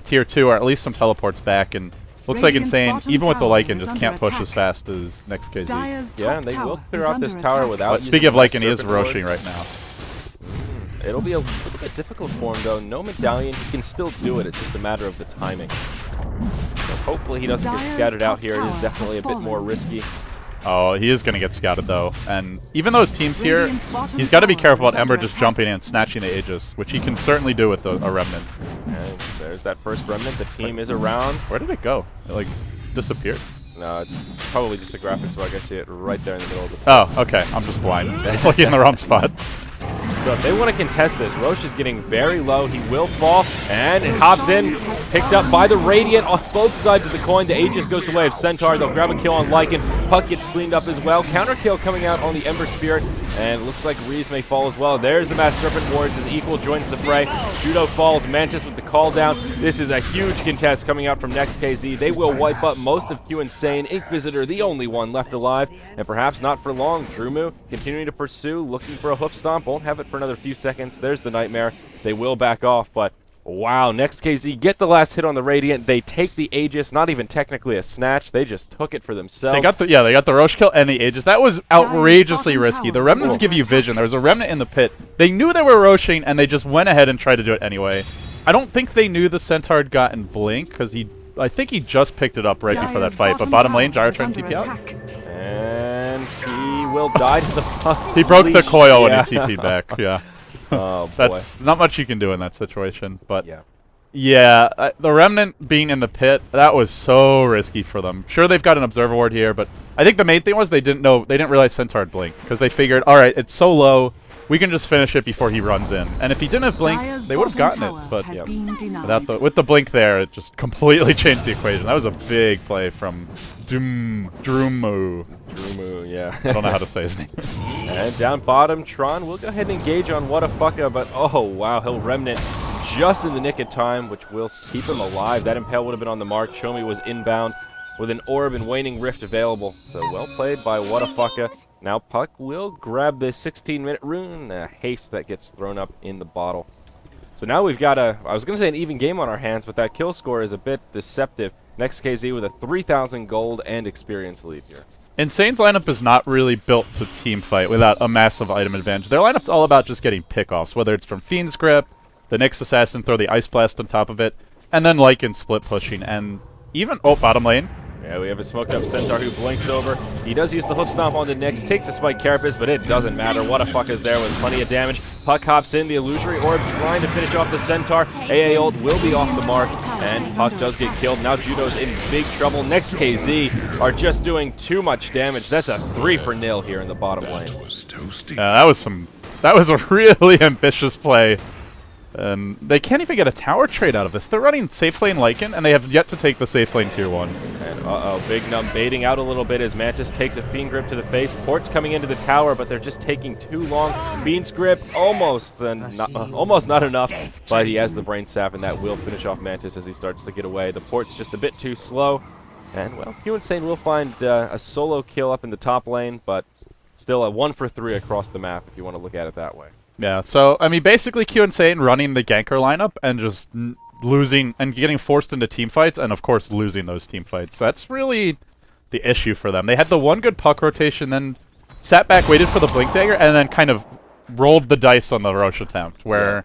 tier 2 or at least some teleports back. And looks like Radiant's Insane, bottom even with the tower Lycan, is just under can't push attack. as fast as Next.kz. Dire's Yeah, top and they will tower clear is out this under tower attack. without But speaking of using Lycan, he is Serpent roshing Wards. right now. It'll be a little bit difficult for him, though. No medallion, he can still do it. It's just a matter of the timing. So hopefully he doesn't get Dire's scouted out top here. It is tower definitely a has bit more fallen. risky. Oh, he is going to get scouted, though. And even though his team's here, Radiant's bottom he's got to be tower careful is about Ember under just attack. jumping in and snatching the Aegis, which he can certainly do with a Remnant. And there's that first remnant. The team is around. Where did it go? It, like, disappeared? No, it's probably just a graphics bug. I see it right there in the middle of the... Oh, okay. I'm just blind. It's looking in the wrong spot. So if they want to contest this, Roche is getting very low. He will fall, and it hops in. It's picked up by the Radiant on both sides of the coin. The Aegis goes the way of Centaur. They'll grab a kill on Lycan. Puck gets cleaned up as well. Counter kill coming out on the Ember Spirit, and it looks like Reeves may fall as well. There's the Mass Serpent Wards as Equal joins the fray. Judo falls. Mantis with the call down. This is a huge contest coming out from Next.kz. They will wipe up most of Q Insane. Inquisitor, the only one left alive, and perhaps not for long. Drumu continuing to pursue, looking for a hoof stomp. Won't have it for another few seconds. There's the Nightmare. They will back off, but wow, Next.kz get the last hit on the Radiant. They take the Aegis, not even technically a snatch. They just took it for themselves. They got the Roche kill and the Aegis. That was outrageously bottom risky. tower The is Remnants under give you attack. vision. There was a Remnant in the pit. They knew they were Roshing, and they just went ahead and tried to do it anyway. I don't think they knew the Centaur had gotten Blink, because I think he just picked it up right before that Dire's fight. But bottom lane, tower Gyro is trying to under TP out. attack. And he will die to the puck. He broke the Leash. coil when Yeah. he TP'd back. Yeah. Oh, boy. That's not much you can do in that situation. But Yeah. yeah, the Remnant being in the pit, that was so risky for them. Sure, they've got an Observer Ward here, but I think the main thing was they didn't realize Centaur had Blink, because they figured, all right, it's so low, we can just finish it before he runs in. And if he didn't have Blink, Dire's they would have bottom gotten tower it. But has yeah, been denied. with the Blink there, it just completely changed the equation. That was a big play from Drumu. Drumu, yeah. I don't know how to say his name. And down bottom, Tron will go ahead and engage on Wadafaka, but oh wow, he'll Remnant just in the nick of time, which will keep him alive. That Impale would have been on the mark. Chomi was inbound with an Orb and Waning Rift available. So well played by Wadafaka. Now Puck will grab the 16-minute rune, haste that gets thrown up in the bottle. So now we've got I was going to say an even game on our hands, but that kill score is a bit deceptive. Next.kz with a 3,000 gold and experience lead here. Insane's lineup is not really built to team fight without a massive item advantage. Their lineup's all about just getting pickoffs, whether it's from Fiend's Grip, the Nyx Assassin, throw the Ice Blast on top of it, and then Lycan split pushing, and even... Oh, bottom lane. Yeah, we have a smoked up Centaur who blinks over. He does use the hoof stomp on the Nyx, takes a Spike Carapace, but it doesn't matter. Wadafaka's there with plenty of damage. Puck hops in, the Illusory Orb trying to finish off the Centaur. AA ult will be off the mark, and Puck does get killed. Now Judo's in big trouble. Next.kz are just doing too much damage. That's a 3-for-0 here in the bottom lane. That was a really ambitious play. And they can't even get a tower trade out of this. They're running safe lane Lycan, and they have yet to take the safe lane tier 1. And uh-oh, Big Num baiting out a little bit as Mantis takes a Fiend Grip to the face. Port's coming into the tower, but they're just taking too long. Fiend's Grip almost not enough, but he has the Brain Sap, and that will finish off Mantis as he starts to get away. The Port's just a bit too slow. And, well, Q Insane will find a solo kill up in the top lane, but still a 1-for-3 across the map if you want to look at it that way. Yeah, so, I mean, basically Q Insane running the ganker lineup and just losing and getting forced into team fights, and of course losing those team fights. That's really the issue for them. They had the one good puck rotation, then sat back, waited for the Blink Dagger, and then kind of rolled the dice on the Roche attempt, where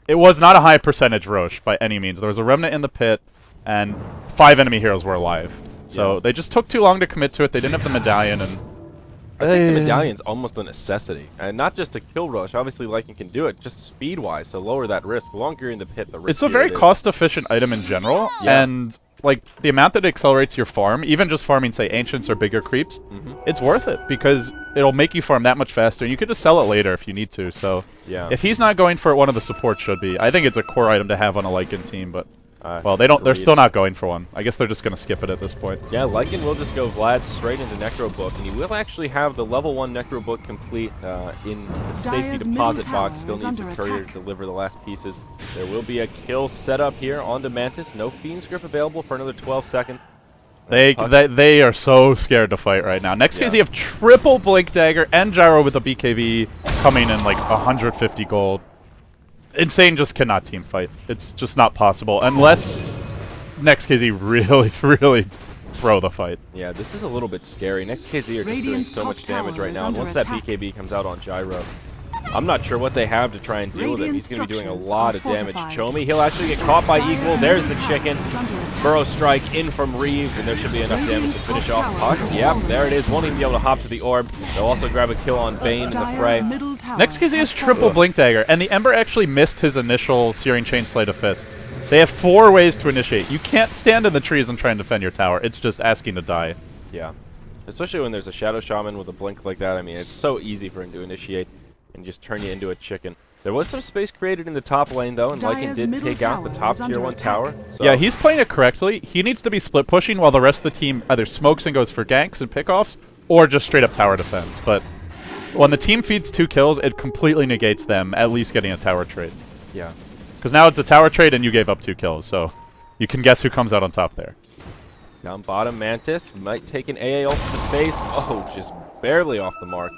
it was not a high percentage Roche by any means. There was a Remnant in the pit, and 5 enemy heroes were alive. So they just took too long to commit to it. They didn't have the medallion, and I think the medallion's almost a necessity, and not just a kill rush. Obviously, Lycan can do it, just speed-wise to lower that risk. The longer you're in the pit, the riskier it's a very it is. cost-efficient item in general, and like the amount that it accelerates your farm, even just farming, say, ancients or bigger creeps, it's worth it because it'll make you farm that much faster, and you could just sell it later if you need to. So if he's not going for it, one of the supports should be. I think it's a core item to have on a Lycan team, but well, they don't. They're still not going for one. I guess they're just going to skip it at this point. Yeah, Lycan will just go Vlad straight into Necro Book, and he will actually have the level 1 Necro Book complete in the safety deposit box. Still needs a courier to deliver the last pieces. There will be a kill set up here onto Mantis. No Fiend's Grip available for another 12 seconds. They are so scared to fight right now. Next.kz have triple Blink Dagger and Gyro with a BKB coming in like 150 gold. Insane just cannot team fight. It's just not possible unless Next.kz really throw the fight. Yeah, this is a little bit scary. Next.kz are just doing so much damage right now, and once that BKB comes out on Gyro, I'm not sure what they have to try and deal with him. He's going to be doing a lot of damage. Chomi, he'll actually get caught by Equal. There's the chicken. Burrow Strike in from Reeves, and there should be enough damage to finish off Puck. Yep, there it is. Won't even be able to hop to the orb. They'll also grab a kill on Bane in the fray. Next.kz is triple Blink Dagger, and the Ember actually missed his initial Searing Chain Sleight of Fists. They have 4 ways to initiate. You can't stand in the trees and try and defend your tower. It's just asking to die. Yeah, especially when there's a Shadow Shaman with a blink like that. I mean, it's so easy for him to initiate and just turn you into a chicken. There was some space created in the top lane, though, and Lycan did take out the top tier 1 tower. So yeah, he's playing it correctly. He needs to be split pushing while the rest of the team either smokes and goes for ganks and pickoffs, or just straight up tower defense. But when the team feeds 2 kills, it completely negates them at least getting a tower trade. Yeah. Because now it's a tower trade and you gave up 2 kills, so you can guess who comes out on top there. Down bottom, Mantis might take an AA ult to the face. Oh, just barely off the mark.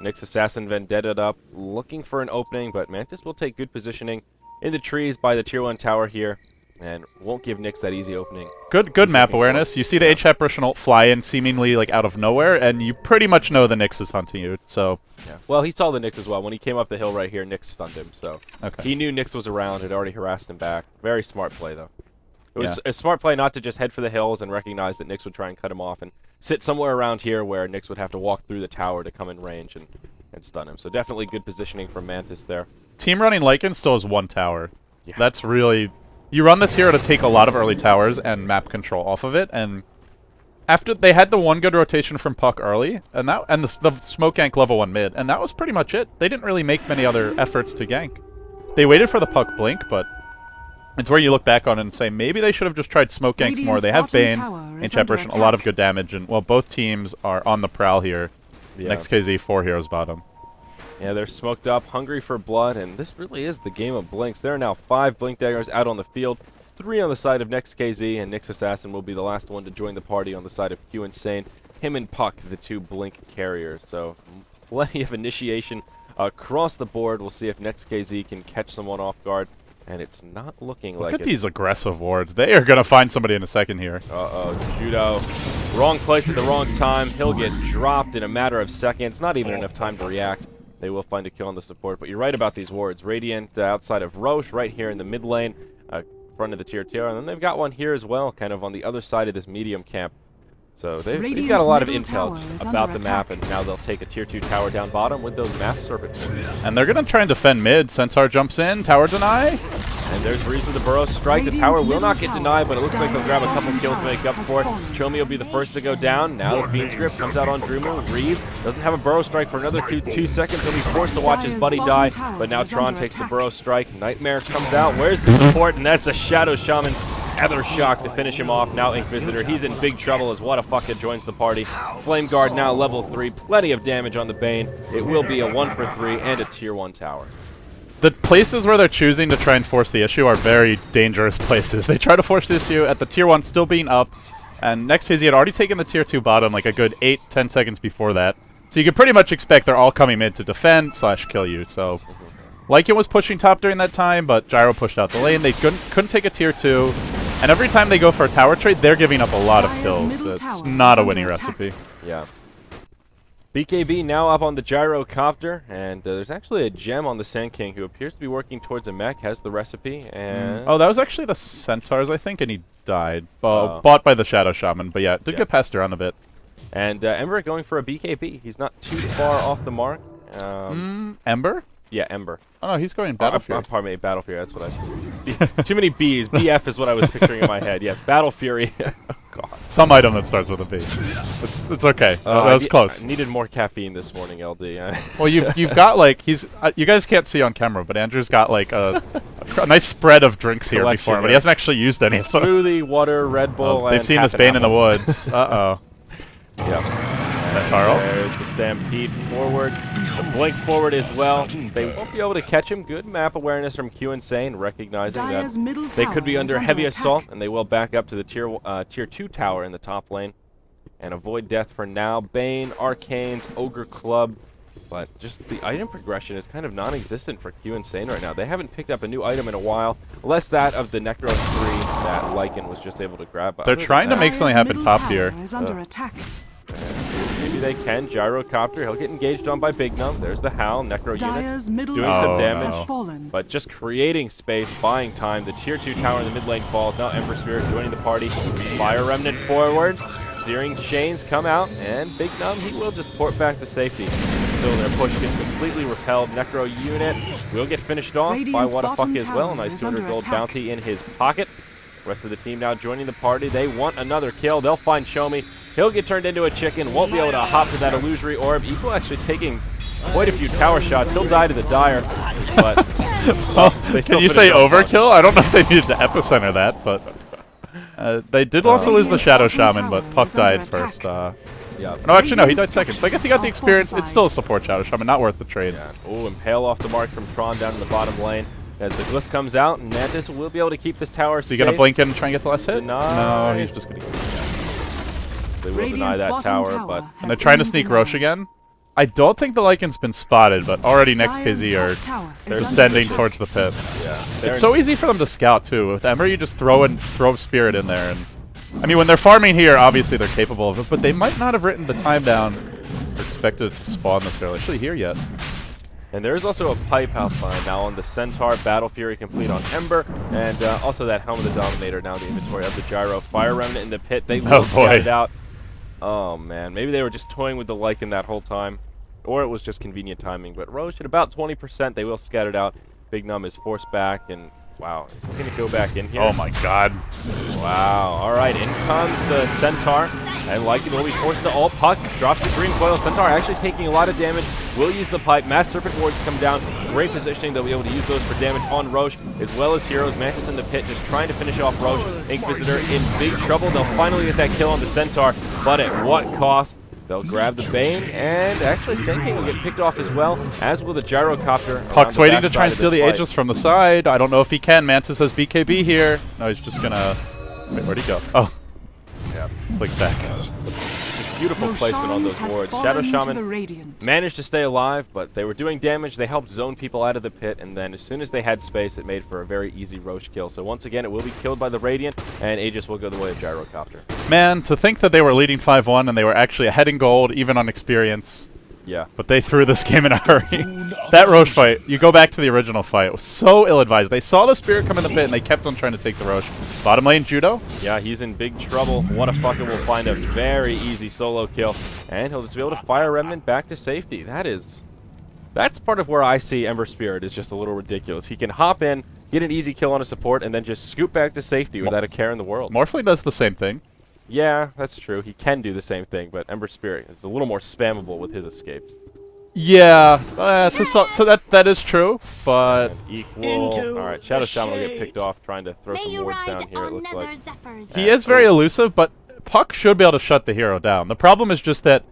Nyx Assassin Vendetta up, looking for an opening, but Mantis will take good positioning in the trees by the tier 1 tower here, and won't give Nyx that easy opening. Good map awareness. You see the H apparition ult fly in seemingly like out of nowhere, and you pretty much know the Nyx is hunting you, so... Yeah. Well, he saw the Nyx as well. When he came up the hill right here, Nyx stunned him, so... Okay. He knew Nyx was around, had already harassed him back. Very smart play, though. It was a smart play not to just head for the hills and recognize that Nyx would try and cut him off and sit somewhere around here where Nyx would have to walk through the tower to come in range and stun him. So definitely good positioning from Mantis there. Team running Lycan still has 1 tower. Yeah. That's really... You run this hero to take a lot of early towers and map control off of it, and after they had the 1 good rotation from Puck early, and the smoke gank level 1 mid, and that was pretty much it. They didn't really make many other efforts to gank. They waited for the Puck blink, but it's where you look back on it and say maybe they should have just tried smoke ganks more. They have Bane, Ancient Apparition, a lot of good damage, and well, both teams are on the prowl here. Yeah. Next.kz 4 heroes bottom. Yeah, they're smoked up, hungry for blood, and this really is the game of blinks. There are now 5 blink daggers out on the field, 3 on the side of Next.kz, and Nyx Assassin will be the last one to join the party on the side of Q Insane. Him and Puck, the 2 blink carriers. So plenty of initiation across the board. We'll see if Next.kz can catch someone off guard, and it's not looking like it. Look at these aggressive wards. They are going to find somebody in a second here. Uh-oh, Judo. Wrong place at the wrong time. He'll get dropped in a matter of seconds. Not even enough time to react. They will find a kill on the support, but you're right about these wards. Radiant outside of Roche, right here in the mid lane, front of the tier 2, and then they've got one here as well, kind of on the other side of this medium camp. So they've got a lot of intel just about the map, and now they'll take a tier 2 tower down bottom with those mass serpent wards. And they're going to try and defend mid. Centaur jumps in, tower deny. And there's Reeves with the Burrow Strike. The tower will not get denied, but it looks like they'll grab a couple kills to make up for it. Chomi will be the first to go down. Now the Fiend's Grip comes out on Drumu. Reeves doesn't have a Burrow Strike for another 2 seconds. He'll be forced to watch his buddy die, but now Tron takes the Burrow Strike. Nightmare comes out. Where's the support? And that's a Shadow Shaman. Ether Shock to finish him off. Now Inquisitor, he's in big trouble as Whatafaka joins the party. Flame Guard now level 3. Plenty of damage on the Bane. It will be a 1 for 3 and a tier 1 tower. The places where they're choosing to try and force the issue are very dangerous places. They try to force the issue at the tier 1 still being up, and Next.kz had already taken the tier 2 bottom like a good 8-10 seconds before that. So you can pretty much expect they're all coming mid to defend / kill you. So Lycan was pushing top during that time, but Gyro pushed out the lane. They couldn't take a tier 2, and every time they go for a tower trade, they're giving up a lot of kills. It's not a winning recipe. Yeah. BKB now up on the gyrocopter, and there's actually a gem on the Sand King who appears to be working towards a mech, has the recipe, and... Oh, that was actually the Centaurs, I think, and he died. Bought by the Shadow Shaman, but yeah, did get passed around a bit. And Ember going for a BKB. He's not too far off the mark. Ember? Yeah, Ember. Oh, no, he's going Battle Fury. Pardon me, Battle Fury, that's what I... Too many Bs. BF is what I was picturing in my head. Yes, Battle Fury. Oh, God. Some item that starts with a B. It's okay. That was close. I needed more caffeine this morning, LD. Well, you've got, like, you guys can't see on camera, but Andrew's got, like, a nice spread of drinks here before him, but he hasn't actually used any of them. Smoothie, water, Red Bull, they've seen this Bane in the woods. Uh-oh. Yep. Centauro. There's the Stampede forward. The Blink forward as well. They won't be able to catch him. Good map awareness from Q Insane, recognizing Dire's middle that they could be tower under is under heavy attack. assault, and they will back up to the tier 2 tower in the top lane and avoid death for now. Bane, Arcanes, Ogre Club, but just the item progression is kind of non-existent for Q Insane right now. They haven't picked up a new item in a while, less that of the Necro 3 that Lycan was just able to grab. But they're trying to make something happen top tier. Is under attack. Maybe they can. Gyrocopter, he'll get engaged on by Big Num. There's the Howl, Necro Dire's unit middle doing tower some damage. has fallen. But just creating space, buying time. The tier 2 tower in the mid lane falls. Now Emperor Spirit joining the party. Fire Remnant forward. Searing Chains come out. And Big Num, he will just port back to safety. Still, their push gets completely repelled. Necro unit will get finished off Radiant's by What a Fuck bottom as well. tower Nice is 200 under gold attack. bounty in his pocket. Rest of the team now joining the party. They want another kill. They'll find Show Me. He'll get turned into a chicken. Won't be able to hop to that illusory orb. Equal actually taking quite a few tower shots. He'll die to the Dire. But they still Can you finish say off overkill? I don't know if they needed to epicenter that, but they did also lose the Shadow Shaman, but Puck died first. Yeah. No, actually, no, he died second. So I guess he got the experience. It's still a support Shadow Shaman, not worth the trade. Yeah. Oh, Impale off the mark from Tron down in the bottom lane. As the glyph comes out, and Mantis will be able to keep this tower Is he safe. going to blink in and try and get the last hit? Deny. No, he's just going to... They will deny Radiant's that bottom tower, but has And they're trying to been sneak denied. Roche again. I don't think the Lycan's been spotted, but already Next.kz Dire's are top tower is they're under descending attack. towards the pit. yeah. It's so easy for them to scout, too. With Ember, you just throw Spirit in there. And I mean, when they're farming here, obviously they're capable of it, but they might not have written the time down or expected it to spawn this early. Actually, here yet. And there is also a pipe outline now on the Centaur, Battle Fury complete on Ember, and also that Helm of the Dominator now in the inventory of the Gyro. Fire Remnant in the pit, they will scout it out. Oh man, maybe they were just toying with the Lycan that whole time, or it was just convenient timing, but Roche at about 20%, they will scout it out. Big Num is forced back, and wow, is he going to go back in here? Oh my god. Wow, alright, in comes the Centaur, and Lycan will be forced to ult. Puck drops the green foil. Centaur actually taking a lot of damage, will use the pipe. Mass Serpent Wards come down, great positioning. They'll be able to use those for damage on Roche, as well as heroes. Mantis in the pit, just trying to finish off Roche. Inquisitor in big trouble. They'll finally get that kill on the Centaur, but at what cost? They'll grab the Bane, and actually Sand King will get picked off as well, as will the Gyrocopter. Puck's around the waiting to try and backside steal of the this fight. Aegis from the side. I don't know if he can. Mantis has BKB here. No, he's just gonna... Wait, where'd he go? Oh. Yeah. Click back. Just beautiful placement on those Roshan has wards. fallen Shadow to the Shaman Radiant. managed to stay alive, but they were doing damage. They helped zone people out of the pit, and then as soon as they had space, it made for a very easy Roche kill. So once again, it will be killed by the Radiant, and Aegis will go the way of Gyrocopter. Man, to think that they were leading 5-1 and they were actually ahead in gold, even on experience. Yeah. But they threw this game in a hurry. That Roche fight, you go back to the original fight, it was so ill-advised. They saw the Spirit come in the pit and they kept on trying to take the Roche. Bottom lane, Judo. Yeah, he's in big trouble. What a Fucker will find a very easy solo kill, and he'll just be able to fire Remnant back to safety. That's part of where I see Ember Spirit is just a little ridiculous. He can hop in, get an easy kill on a support, and then just scoot back to safety without a care in the world. Morphling does the same thing. Yeah, that's true. He can do the same thing, but Ember Spirit is a little more spammable with his escapes. Yeah, so that is true, but... And equal. Alright, Shadow Shaman will get picked off trying to throw some wards down here, it looks like. He is very elusive, but Puck should be able to shut the hero down. The problem is just that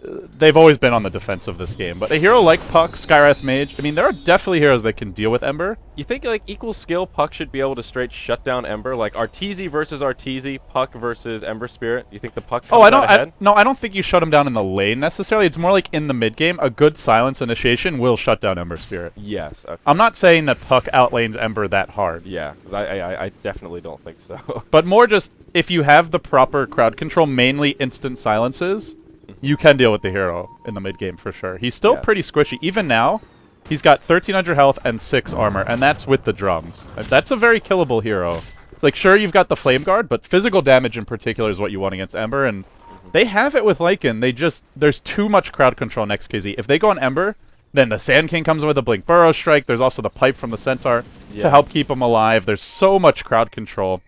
they've always been on the defense of this game. But a hero like Puck, Skywrath Mage, I mean, there are definitely heroes that can deal with Ember. You think, like, equal skill, Puck should be able to straight shut down Ember? Like, Arteezy versus Arteezy, Puck versus Ember Spirit? You think the Puck comes out ahead? No, I don't think you shut him down in the lane necessarily. It's more like in the mid game, a good silence initiation will shut down Ember Spirit. Yes. Okay. I'm not saying that Puck outlanes Ember that hard. Yeah, because I definitely don't think so. But more just, if you have the proper crowd control, mainly instant silences, you can deal with the hero in the mid game for sure. He's still Yes. pretty squishy. Even now, he's got 1300 health and 6 armor, and that's with the drums. That's a very killable hero. Like, sure, you've got the Flame Guard, but physical damage in particular is what you want against Ember, and they have it with Lycan. There's too much crowd control on Next.kz. If they go on Ember, then the Sand King comes in with a Blink Burrow Strike. There's also the Pipe from the Centaur to help keep him alive. There's so much crowd control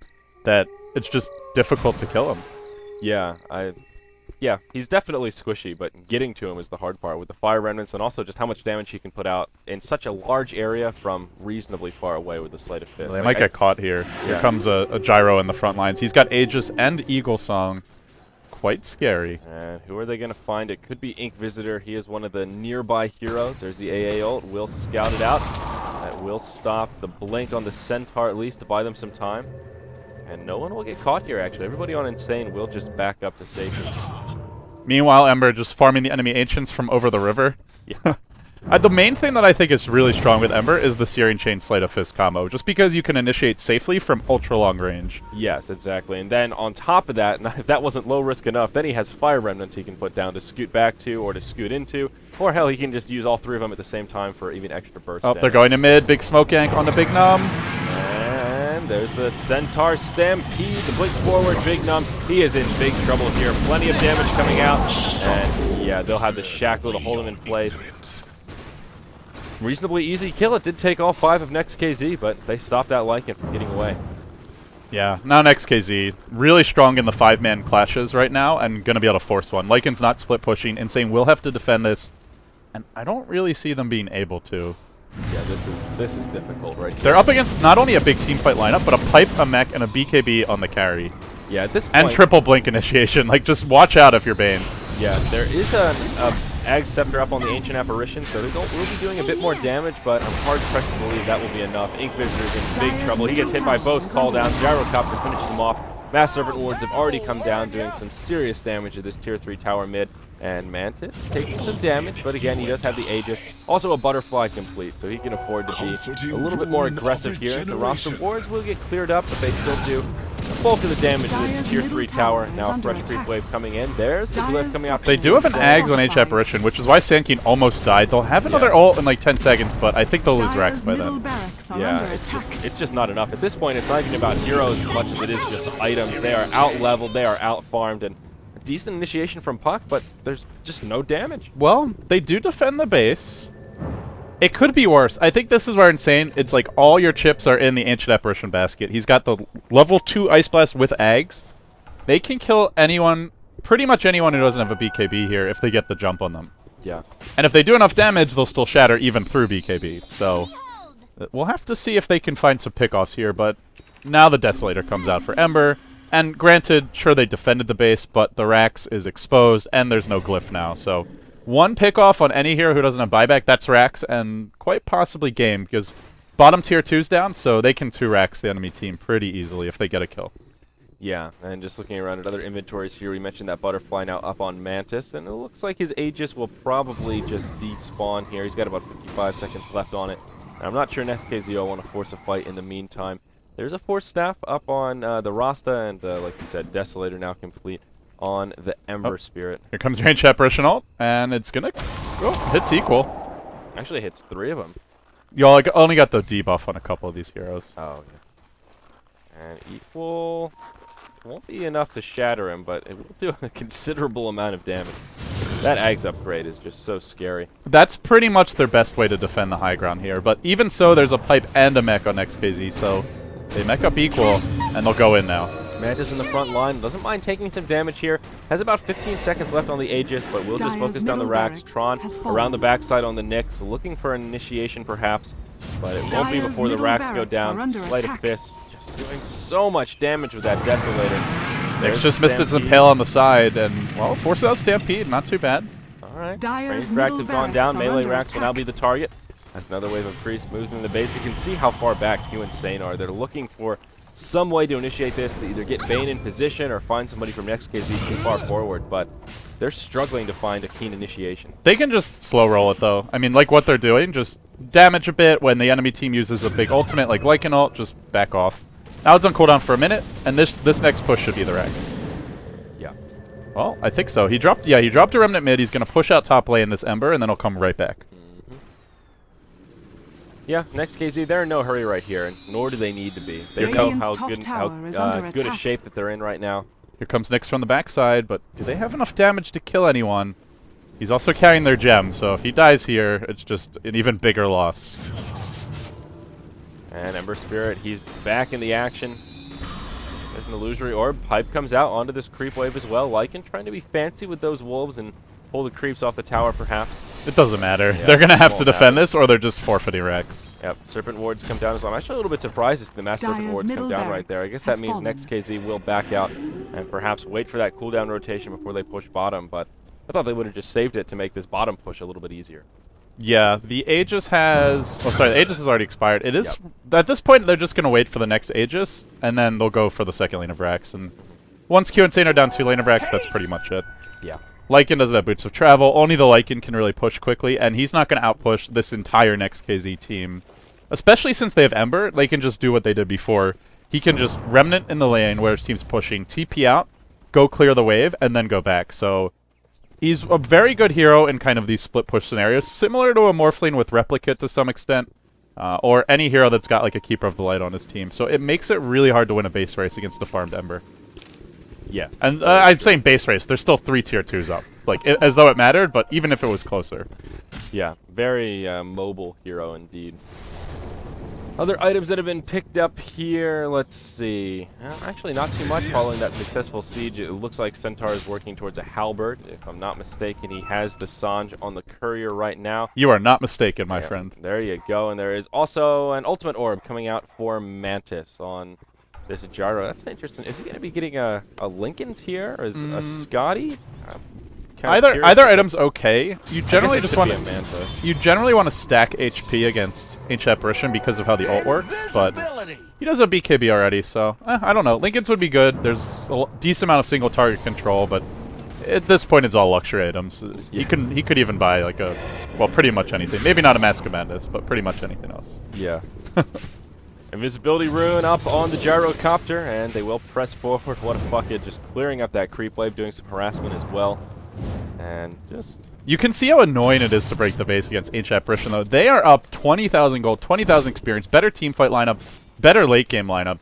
that it's just difficult to kill him. Yeah, he's definitely squishy, but getting to him is the hard part with the Fire Remnants and also just how much damage he can put out in such a large area from reasonably far away with the Sleight of Fist. They might get caught here. Here comes a Gyro in the front lines. He's got Aegis and Eagle Song. Quite scary. And who are they going to find? It could be Ink Visitor. He is one of the nearby heroes. There's the AA ult. Will scout it out. That will stop the blink on the Centaur at least to buy them some time. And no one will get caught here, actually. Everybody on Insane will just back up to safety. Meanwhile, Ember just farming the enemy Ancients from over the river. Yeah. The main thing that I think is really strong with Ember is the Searing Chain Sleight of Fist combo, just because you can initiate safely from ultra long range. Yes, exactly. And then on top of that, if that wasn't low risk enough, then he has Fire Remnants he can put down to scoot back to or to scoot into. Or hell, he can just use all three of them at the same time for even extra burst Oh, damage. they're going to mid. Big Smoke Yank on the Big Num. And there's the Centaur Stampede, the blink forward, Big Num. He is in big trouble here. Plenty of damage coming out. And yeah, they'll have the Shackle to hold him in place. Reasonably easy kill. It did take all 5 of Next.kz, but they stopped that Lycan from getting away. Yeah, now Next.kz, really strong in the 5-man clashes right now, and going to be able to force one. Lycan's not split pushing. Insane will have to defend this, and I don't really see them being able to. Yeah, this is difficult right here. They're up against not only a big teamfight lineup, but a Pipe, a Mech, and a BKB on the carry. Yeah, at this point... And triple Blink initiation. Like, just watch out if you're Bane. Yeah, there is a Ag Scepter up on the Ancient Apparition, so they will be doing a bit more damage, but I'm hard-pressed to believe that will be enough. Ink Visitor's in big trouble. He gets hit by both cooldowns. Gyrocopter finishes him off. Mass Serpent Wards have already come down, doing some serious damage to this Tier 3 tower mid. And Mantis taking some damage, but again, he does have the Aegis. Also a Butterfly complete, so he can afford to be a little bit more aggressive here. The roster wards will get cleared up, but they still do the bulk of the damage to this Tier 3 tower. Now a fresh creep wave coming in. There's the glyph coming out. They do have an Ags on Ancient Apparition, which is why Sand King almost died. They'll have another ult in like 10 seconds, but I think they'll lose Rax by then. Yeah, it's just not enough. At this point, it's not even about heroes as much as it is just items. They are out-leveled, they are out-farmed, and a decent initiation from Puck, but there's just no damage. Well, they do defend the base. It could be worse. I think this is where Insane, it's like all your chips are in the Ancient Apparition basket. He's got the level 2 Ice Blast with Ags. They can kill anyone, pretty much anyone who doesn't have a BKB here if they get the jump on them. Yeah. And if they do enough damage, they'll still shatter even through BKB. So we'll have to see if they can find some pickoffs here, but now the Desolator comes out for Ember. And granted, sure, they defended the base, but the Rax is exposed, and there's no glyph now. So one pickoff on any hero who doesn't have buyback, that's Rax, and quite possibly game, because bottom tier 2's down, so they can 2-Rax the enemy team pretty easily if they get a kill. Yeah, and just looking around at other inventories here, we mentioned that Butterfly now up on Mantis, and it looks like his Aegis will probably just despawn here. He's got about 55 seconds left on it. And I'm not sure Next.kz will want to force a fight in the meantime. There's a Force Staff up on the Rasta, and like you said, Desolator now complete on the Ember Spirit. Here comes Range Apparition ult, and it's gonna hits equal. Actually hits 3 of them. You all only got the debuff on a couple of these heroes. Oh, yeah. And equal won't be enough to shatter him, but it will do a considerable amount of damage. That Ags upgrade is just so scary. That's pretty much their best way to defend the high ground here, but even so, there's a Pipe and a Mech on Next.kz, so they mech up equal, and they'll go in now. Mantis in the front line, doesn't mind taking some damage here. Has about 15 seconds left on the Aegis, but will just focus down the Rax. Tron around the backside on the Nyx, looking for an initiation perhaps, but it won't be before the Rax go down. Sleight of Fist, just doing so much damage with that Desolator. Nyx just missed its Impale on the side, and, well, forces out Stampede, not too bad. Alright, range Rax have gone down, melee Rax will now be the target. As another wave of Priest moves into the base, you can see how far back Hugh and Sane are. They're looking for some way to initiate this, to either get Bane in position or find somebody from Next.kz too far forward, but they're struggling to find a keen initiation. They can just slow roll it, though. I mean, like what they're doing, just damage a bit. When the enemy team uses a big ultimate like Lycan ult, just back off. Now it's on cooldown for a minute, and this next push should be the Rax. Yeah. Well, I think so. He dropped a Remnant mid. He's going to push out top lane this Ember, and then he'll come right back. Yeah, Next.kz, they're in no hurry right here, and nor do they need to be. They know Radiant's how top good, tower is under good a attack. shape that they're in right now. Here comes Nyx from the backside, but do they have enough damage to kill anyone? He's also carrying their gem, so if he dies here, it's just an even bigger loss. And Ember Spirit, he's back in the action. There's an illusory orb. Pipe comes out onto this creep wave as well. Lycan trying to be fancy with those wolves and pull the creeps off the tower, perhaps. It doesn't matter. Yeah, they're going to have to won't defend matter. this, or they're just forfeiting Rex. Yep, Serpent Wards come down as well. I'm actually a little bit surprised to see the Mass Serpent Dire's Wards come middle down right there. I barracks guess that has means fallen. Next.kz will back out and perhaps wait for that cooldown rotation before they push bottom, but I thought they would have just saved it to make this bottom push a little bit easier. Yeah, the Aegis has... Oh, sorry, the Aegis has already expired. It is... At this point, they're just going to wait for the next Aegis, and then they'll go for the second lane of Rax. And once Q and Sane are down 2 lane of Rax, that's pretty much it. Yeah. Lycan doesn't have Boots of Travel. Only the Lycan can really push quickly, and he's not going to outpush this entire Next.kz team. Especially since they have Ember, they can just do what they did before. He can just Remnant in the lane where his team's pushing, TP out, go clear the wave, and then go back. So he's a very good hero in kind of these split push scenarios, similar to a Morphling with Replicate to some extent, or any hero that's got like a Keeper of the Light on his team. So it makes it really hard to win a base race against a farmed Ember. Yes. And I'm saying base race. There's still 3 tier 2s up, like as though it mattered. But even if it was closer, Yeah, very mobile hero indeed. Other items that have been picked up here, let's see. Actually, not too much following that successful siege. It looks like Centaur is working towards a halberd. If I'm not mistaken, he has the Sange on the courier right now. you are not mistaken, my Yeah, friend. There you go. And there is also an ultimate orb coming out for Mantis on this gyro. That's interesting. Is he going to be getting a Lincoln's here? Or is a Scotty? Either item's okay. You generally just want to to Manta. you generally want to stack HP against Ancient Apparition because of how the ult works, but he does have BKB already, so I don't know. Lincoln's would be good. There's a decent amount of single target control, but at this point it's all luxury items. He could even buy like pretty much anything. Maybe not a Mask of Madness, but pretty much anything else. Yeah. Invisibility rune up on the gyrocopter, and they will press forward. What a bucket, just clearing up that creep wave, doing some harassment as well. And just... You can see how annoying it is to break the base against Ancient Apparition, though. They are up 20,000 gold, 20,000 experience, better teamfight lineup, better late game lineup,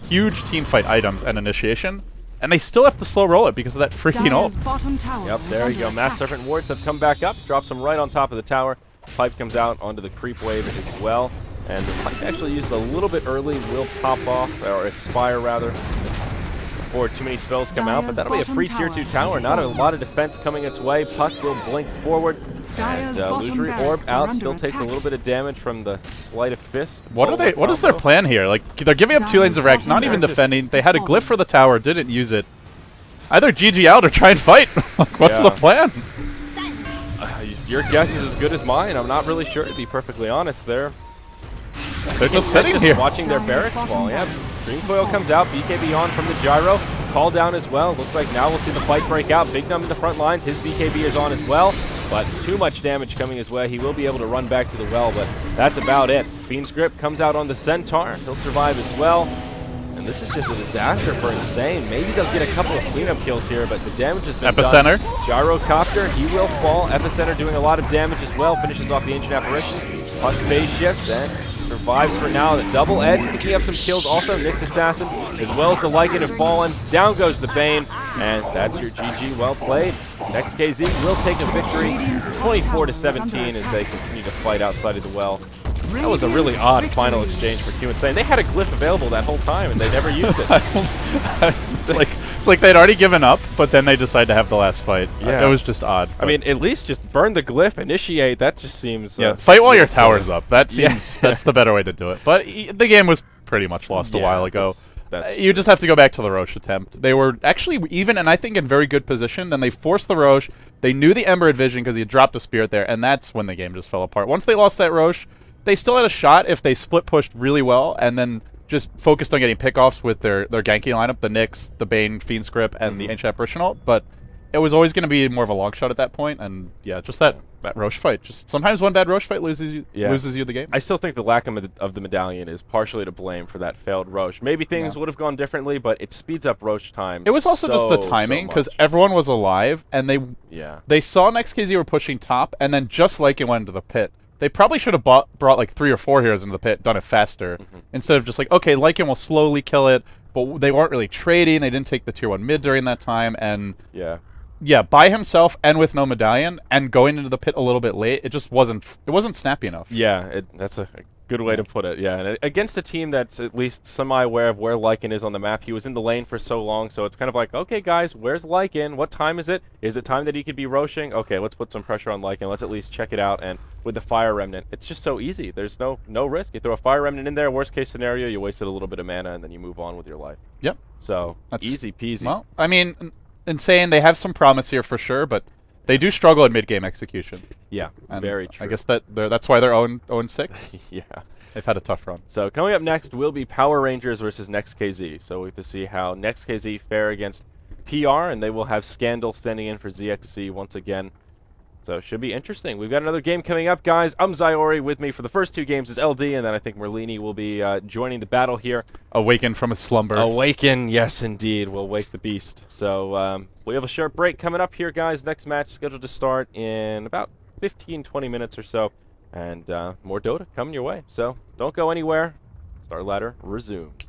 huge teamfight items and initiation, and they still have to slow roll it because of that freaking ult. Dire's bottom tower Yep, is there you under go. Mass attack. Serpent Wards have come back up, drops them right on top of the tower. Pipe comes out onto the creep wave as well. And the pipe actually used a little bit early, will pop off, or expire rather, before too many spells come out. But Dire's that'll be a bottom free tier 2 tower. is Not a falling. lot of defense coming its way. Puck will blink forward. Dire's And bottom Illusory Orb barracks are out, under still takes a attack. little bit of damage from the Sleight of Fist. What is their combo. plan here? Like, they're giving up 2 lanes of Rex, not even Dire's defending. They is had a falling. glyph for the tower, didn't use it. Either GG out or try and fight. Like, what's Yeah. the plan? Your guess is as good as mine. I'm not really sure, to be perfectly honest. They're Just sitting here. watching their Dire's barracks bottom fall. Yeah, barracks Green is Coil falling. comes out. BKB on from the gyro. Call down as well. Looks like now we'll see the fight break out. Big Num in the front lines. His BKB is on as well. But too much damage coming his way. He will be able to run back to the well, but that's about it. Fiend's Grip comes out on the Centaur. He'll survive as well. And this is just a disaster for Insane. Maybe they'll get a couple of cleanup kills here, but the damage has been Epicenter. done. Gyrocopter, he will fall. Epicenter doing a lot of damage as well. Finishes off the Ancient Apparition. Puck phase shifts and survives for now. The double edge picking up some kills. Also, Nyx Assassin, as well as the Lycan have fallen. Down goes the Bane, and that's your GG. Well played. Next.kz will take a victory, 24-17, as they continue to fight outside of the well. That was a really odd final exchange for Q and Sane. They had a glyph available that whole time, and they never used it. It's like they'd already given up, but then they decide to have the last fight. Yeah. It was just odd. I mean, at least just burn the glyph, initiate. That just seems... yeah, fight while your silly. tower's up. That seems that's the better way to do it. But the game was pretty much lost a Yeah, while ago. that's You just have to go back to the Roche attempt. They were actually even, and I think in very good position. Then they forced the Roche. They knew the Ember had vision because he had dropped a Spirit there, and that's when the game just fell apart. Once they lost that Roche, they still had a shot if they split pushed really well, and then just focused on getting pickoffs with their ganking lineup, the Nyx, the Bane, Fiend's Grip, and the Ancient Apparition ult. But it was always going to be more of a long shot at that point, and yeah, just that Roche fight. Just sometimes one bad Roche fight loses you the game. I still think the lack of the medallion is partially to blame for that failed Roche. Maybe things would have gone differently, but it speeds up Roche time. It was also just the timing, because everyone was alive, and they saw Next.kz were pushing top, and then just like it went into the pit. They probably should have brought like 3 or 4 heroes into the pit, done it faster, instead of just like, okay, Lycan will slowly kill it, but they weren't really trading, they didn't take the tier 1 mid during that time, and yeah, by himself and with no medallion, and going into the pit a little bit late, it just wasn't snappy enough. Yeah, that's a good way to put it. Yeah, and against a team that's at least semi-aware of where Lycan is on the map, he was in the lane for so long, so it's kind of like, okay, guys, where's Lycan? What time is it? Is it time that he could be roshing? Okay, let's put some pressure on Lycan. Let's at least check it out. And with the Fire Remnant, it's just so easy. There's no risk. You throw a Fire Remnant in there, worst case scenario, you wasted a little bit of mana, and then you move on with your life. Yep. So, that's easy peasy. Well, I mean, insane. They have some promise here for sure, but they do struggle at mid-game execution. Yeah, and very true. I guess that's why they're 0-6. Yeah. They've had a tough run. So coming up next will be Power Rangers versus Next.kz. So we have to see how Next.kz fare against PR, and they will have Scandal standing in for ZXC once again. So it should be interesting. We've got another game coming up, guys. I'm Zyori. With me for the first 2 games is LD, and then I think Merlini will be joining the battle here. Awaken from a slumber. Awaken, yes, indeed. We'll wake the beast. So we have a short break coming up here, guys. Next match scheduled to start in about 15-20 minutes or so. And more Dota coming your way. So don't go anywhere. Starladder resumes.